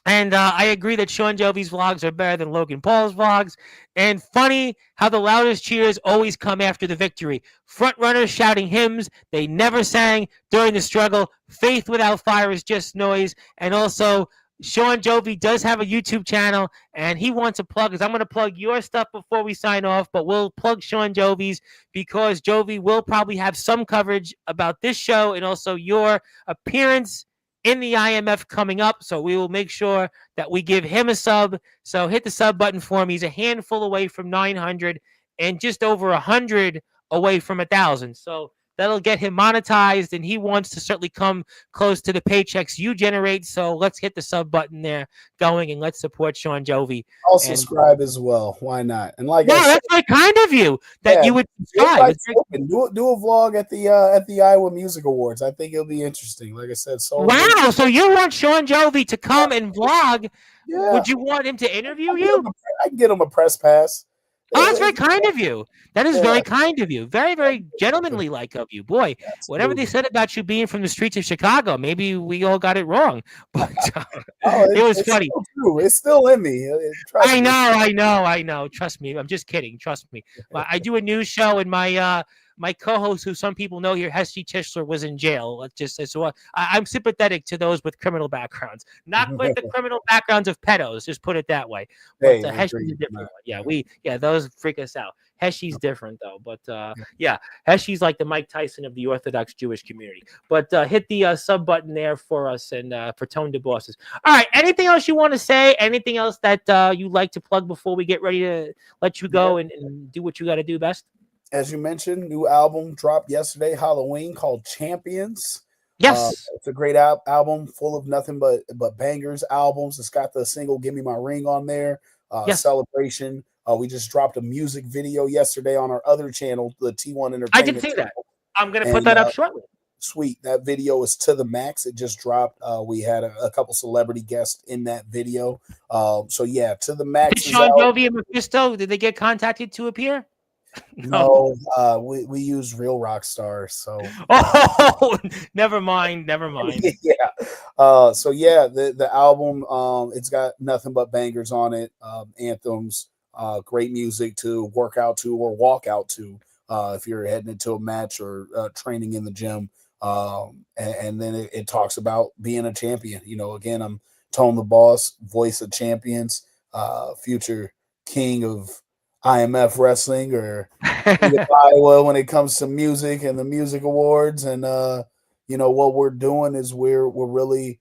And I agree that Sean Jovi's vlogs are better than Logan Paul's vlogs. And funny how the loudest cheers always come after the victory. Front runners shouting hymns they never sang during the struggle. Faith without fire is just noise. And also, Sean Jovi does have a YouTube channel, and he wants to plug, because I'm going to plug your stuff before we sign off, but we'll plug Sean Jovi's because Jovi will probably have some coverage about this show and also your appearance in the IMF coming up, so we will make sure that we give him a sub. So hit the sub button for him. He's a handful away from 900 and just over 100 away from 1,000. So that'll get him monetized, and he wants to certainly come close to the paychecks you generate. So let's hit the sub button there going, and let's support Sean Jovi. I'll subscribe as well. Why not? And like, wow, that's very kind of you that you would subscribe. Do a vlog at the Iowa Music Awards. I think it'll be interesting. Like I said, so wow. So you want Sean Jovi to come and vlog? Yeah. Would you want him to interview you? I can get him a press pass. Oh, that's very kind of you. That is very kind of you. Very, very gentlemanly like of you. Boy, whatever they said about you being from the streets of Chicago, maybe we all got it wrong. But it was funny. It's still in me. I know. Trust me. I'm just kidding. Trust me. I do a news show, and my co-host, who some people know here, Hessie Tischler, was in jail. Let's just say so. I'm sympathetic to those with criminal backgrounds, not quite the criminal backgrounds of pedos. Just put it that way. But Hessie's a different one. Yeah, those freak us out. Hessie's different though. But Hessie's like the Mike Tyson of the Orthodox Jewish community. But hit the sub button there for us and for Tone DeBosses. All right. Anything else you want to say? Anything else that you'd like to plug before we get ready to let you go and do what you got to do best? As you mentioned, new album dropped yesterday, Halloween, called Champions. Yes. It's a great album full of nothing but bangers albums. It's got the single Give Me My Ring on there. Celebration. We just dropped a music video yesterday on our other channel, the T1 Entertainment. I did see that. I'm going to put that up shortly. Sweet. That video is to the max. It just dropped. We had a couple celebrity guests in that video. So, yeah, to the max. Did Sean Jovi and Mephisto, did they get contacted to appear? No, we use real rock stars. So never mind. Yeah. So yeah, the album it's got nothing but bangers on it. Anthems, great music to work out to or walk out to if you're heading into a match or training in the gym. And then it talks about being a champion. You know, again, I'm Tone the Boss, voice of champions, future king of IMF wrestling or Iowa when it comes to music and the music awards. And what we're doing is we're really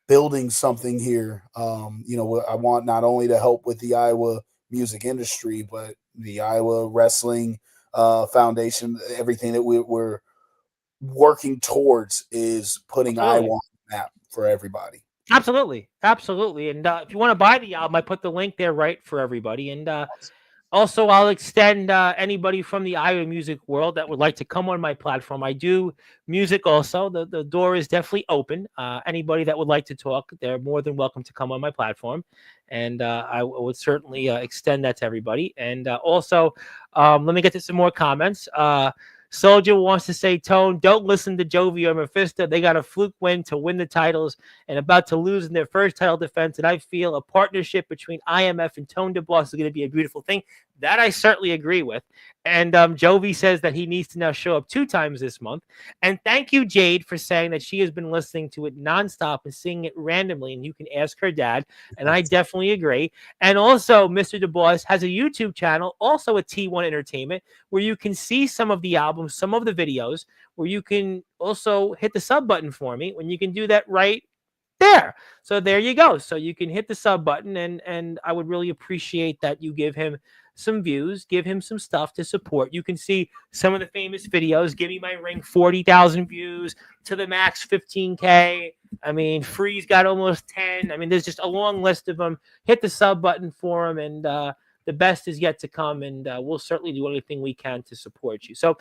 building something here. I want not only to help with the Iowa music industry, but the Iowa Wrestling Foundation. Everything that we're working towards is putting Iowa on the map for everybody. Absolutely. And if you want to buy the album, I put the link there right for everybody. And also, I'll extend anybody from the Iowa music world that would like to come on my platform. I do music also. The door is definitely open. Anybody that would like to talk, they're more than welcome to come on my platform. And I would certainly extend that to everybody. And also, let me get to some more comments. Soldier wants to say, Tone, don't listen to Jovi or Mephisto. They got a fluke win to win the titles and about to lose in their first title defense. And I feel a partnership between IMF and Tone DeBoss is going to be a beautiful thing. That I certainly agree with. And Jovi says that he needs to now show up 2 times this month. And thank you, Jade, for saying that she has been listening to it nonstop and singing it randomly. And you can ask her dad. And I definitely agree. And also, Mr. DeBoss has a YouTube channel, also at T1 Entertainment, where you can see some of the albums, some of the videos, where you can also hit the sub button for me when you can do that right there. So there you go. So you can hit the sub button, and I would really appreciate that you give him some views, give him some stuff to support. You can see some of the famous videos. Give Me My Ring, 40,000 views. To the Max, 15K. I mean, Free's got almost 10. I mean, there's just a long list of them. Hit the sub button for him, and the best is yet to come, and we'll certainly do anything we can to support you. So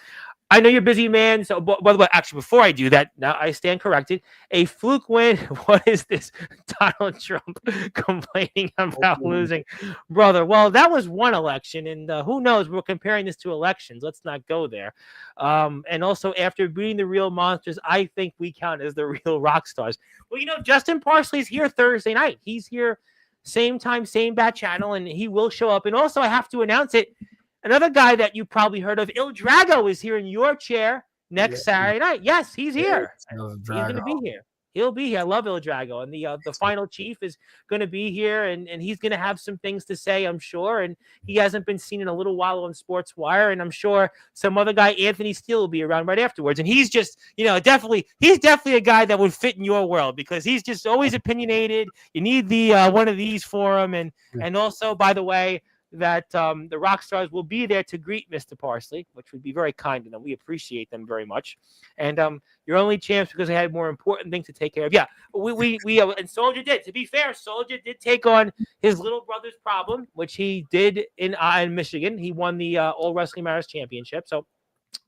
I know you're busy, man. So, by the way, actually, before I do that, now I stand corrected. A fluke win. What is this? Donald Trump complaining about losing, brother. Well, that was one election, and who knows? We're comparing this to elections. Let's not go there. And also, after beating the real monsters, I think we count as the real rock stars. Well, Justin Parsley's here Thursday night. He's here, same time, same bat channel, and he will show up. And also, I have to announce it. Another guy that you probably heard of, Il Drago, is here in your chair next Saturday night. Yes, he's here. He's going to be here. He'll be here. I love Il Drago. And the final chief is going to be here, and he's going to have some things to say, I'm sure. And he hasn't been seen in a little while on Sportswire. And I'm sure some other guy, Anthony Steele, will be around right afterwards. And he's just, he's definitely a guy that would fit in your world because he's just always opinionated. You need the one of these for him. And also, by the way, that the rock stars will be there to greet Mr. Parsley, which would be very kind of them. We appreciate them very much. And your only chance, because they had more important things to take care of. Yeah, we and Soldier did. To be fair, Soldier did take on his little brother's problem, which he did in Michigan. He won the All Wrestling Matters Championship. So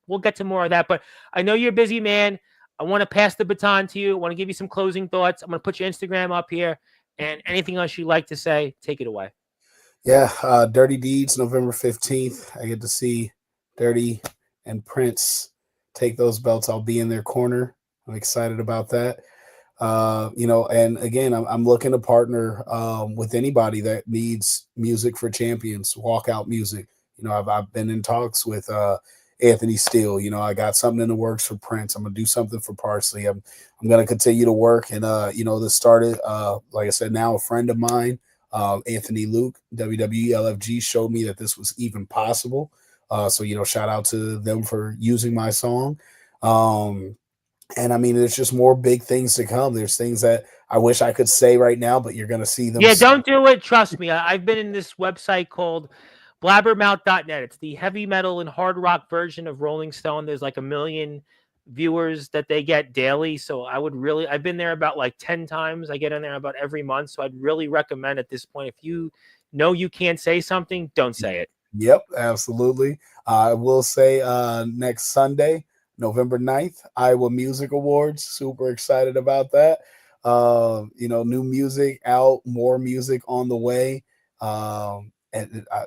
we'll get to more of that. But I know you're busy, man. I want to pass the baton to you. I want to give you some closing thoughts. I'm going to put your Instagram up here. And anything else you'd like to say, take it away. Yeah, Dirty Deeds, November 15th. I get to see Dirty and Prince take those belts. I'll be in their corner. I'm excited about that. And again, I'm looking to partner with anybody that needs music for champions, walkout music. I've been in talks with Anthony Steele. I got something in the works for Prince. I'm gonna do something for Parsley. I'm gonna continue to work, and this started like I said, now a friend of mine. Anthony Luke, WWE LFG, showed me that this was even possible. So shout out to them for using my song. And I mean, there's just more big things to come. There's things that I wish I could say right now, but you're going to see them. Yeah, don't do it. Trust me. I've been in this website called blabbermouth.net. It's the heavy metal and hard rock version of Rolling Stone. There's like 1 million viewers that they get daily. So I've been there about like 10 times. I get in there about every month. So I'd really recommend at this point, if you know you can't say something, don't say it. Yep, absolutely. I will say next Sunday, November 9th, Iowa Music Awards. Super excited about that. New music out, more music on the way. And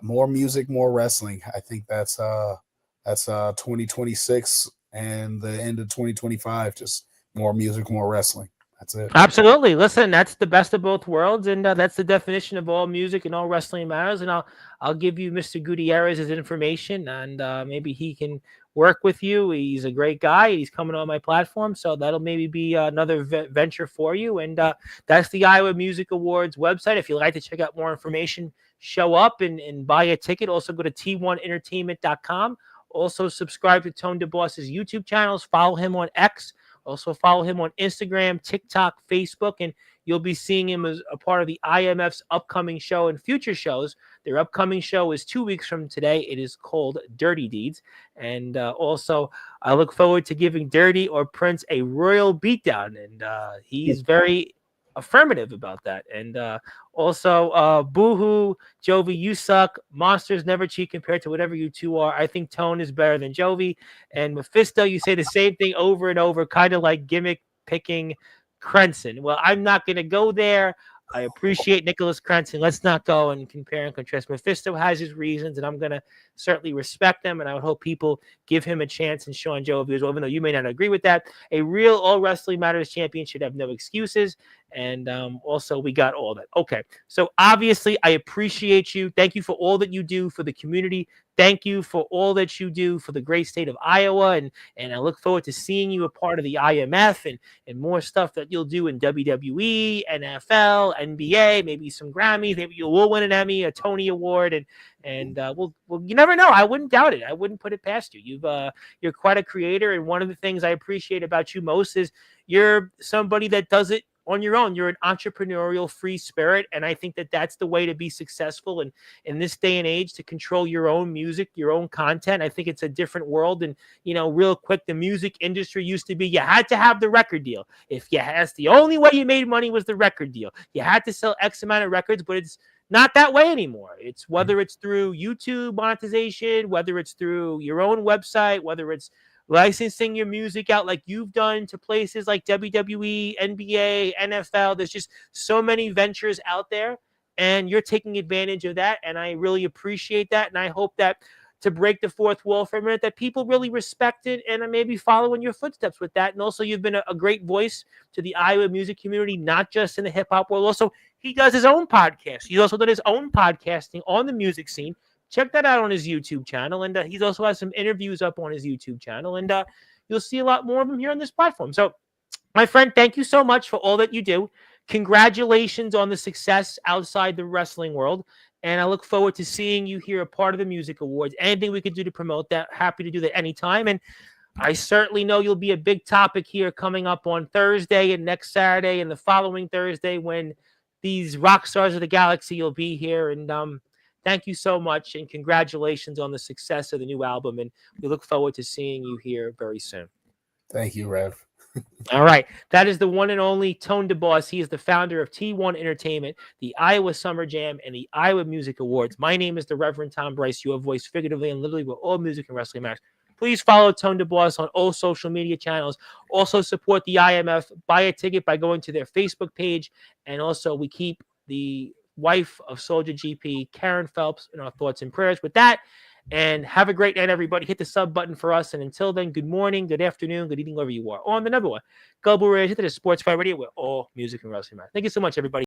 more music, more wrestling. I think that's 2026 and the end of 2025. Just more music, more wrestling. That's it. Absolutely. Listen, that's the best of both worlds, and that's the definition of all music and all wrestling matters. And I'll give you Mr. Gutierrez's information, and maybe he can work with you. He's a great guy. He's coming on my platform, so that'll maybe be another venture for you. And that's the Iowa Music Awards website. If you'd like to check out more information, show up and buy a ticket. Also go to t1entertainment.com. Also, subscribe to Tone DeBoss's YouTube channels. Follow him on X. Also, follow him on Instagram, TikTok, Facebook, and you'll be seeing him as a part of the IMF's upcoming show and future shows. Their upcoming show is 2 weeks from today. It is called Dirty Deeds. And also, I look forward to giving Dirty or Prince a royal beatdown. And he's very affirmative about that. And also, Boohoo, Jovi, you suck. Monsters never cheat compared to whatever you two are. I think Tone is better than Jovi. And Mephisto, you say the same thing over and over, kind of like gimmick picking Crenson. Well, I'm not going to go there. I appreciate Nicholas Crenson. Let's not go and compare and contrast. Mephisto has his reasons, and I'm going to certainly respect them, and I would hope people give him a chance and Sean Jovi as well, even though you may not agree with that. A real All Wrestling Matters champion should have no excuses, and also we got all that. Okay, so obviously I appreciate you. Thank you for all that you do for the community. Thank you for all that you do for the great state of Iowa, and I look forward to seeing you a part of the IMF and more stuff that you'll do in WWE, NFL, NBA, maybe some Grammys, maybe you will win an Emmy, a Tony Award, and we'll you never know. I wouldn't doubt it. I wouldn't put it past you. You're quite a creator, and one of the things I appreciate about you most is you're somebody that does it on your own. You're an entrepreneurial free spirit, and I think that that's the way to be successful in this day and age, to control your own music, your own content. I think it's a different world. And real quick, the music industry used to be you had to have the record deal. That's the only way you made money was the record deal. You had to sell X amount of records, but it's not that way anymore. It's whether it's through YouTube monetization, whether it's through your own website, whether it's licensing your music out like you've done to places like WWE, NBA, NFL. There's just so many ventures out there, and you're taking advantage of that. And I really appreciate that. And I hope that, to break the fourth wall for a minute, that people really respect it and are maybe following your footsteps with that. And also, you've been a great voice to the Iowa music community, not just in the hip hop world. Also, he does his own podcast. He's also done his own podcasting on the music scene. Check that out on his YouTube channel. And he's also has some interviews up on his YouTube channel. And you'll see a lot more of him here on this platform. So, my friend, thank you so much for all that you do. Congratulations on the success outside the wrestling world. And I look forward to seeing you here, a part of the Music Awards. Anything we could do to promote that, happy to do that anytime. And I certainly know you'll be a big topic here coming up on Thursday and next Saturday and the following Thursday when these rock stars of the galaxy will be here. And thank you so much. And congratulations on the success of the new album. And we look forward to seeing you here very soon. Thank you, Rev. All right. That is the one and only Tone DeBoss. He is the founder of T1 Entertainment, the Iowa Summer Jam, and the Iowa Music Awards. My name is the Reverend Tom Bryce, your voice figuratively and literally with all music and wrestling matters. Please follow Tone DeBoss on all social media channels. Also support the IMF. Buy a ticket by going to their Facebook page. And also, we keep the wife of Soldier GP, Karen Phelps, in our thoughts and prayers. With that, and have a great night, everybody. Hit the sub button for us. And until then, good morning, good afternoon, good evening, wherever you are. On the number one, Global Radio, to the Sportsfire Radio, where all music and wrestling matters. Thank you so much, everybody.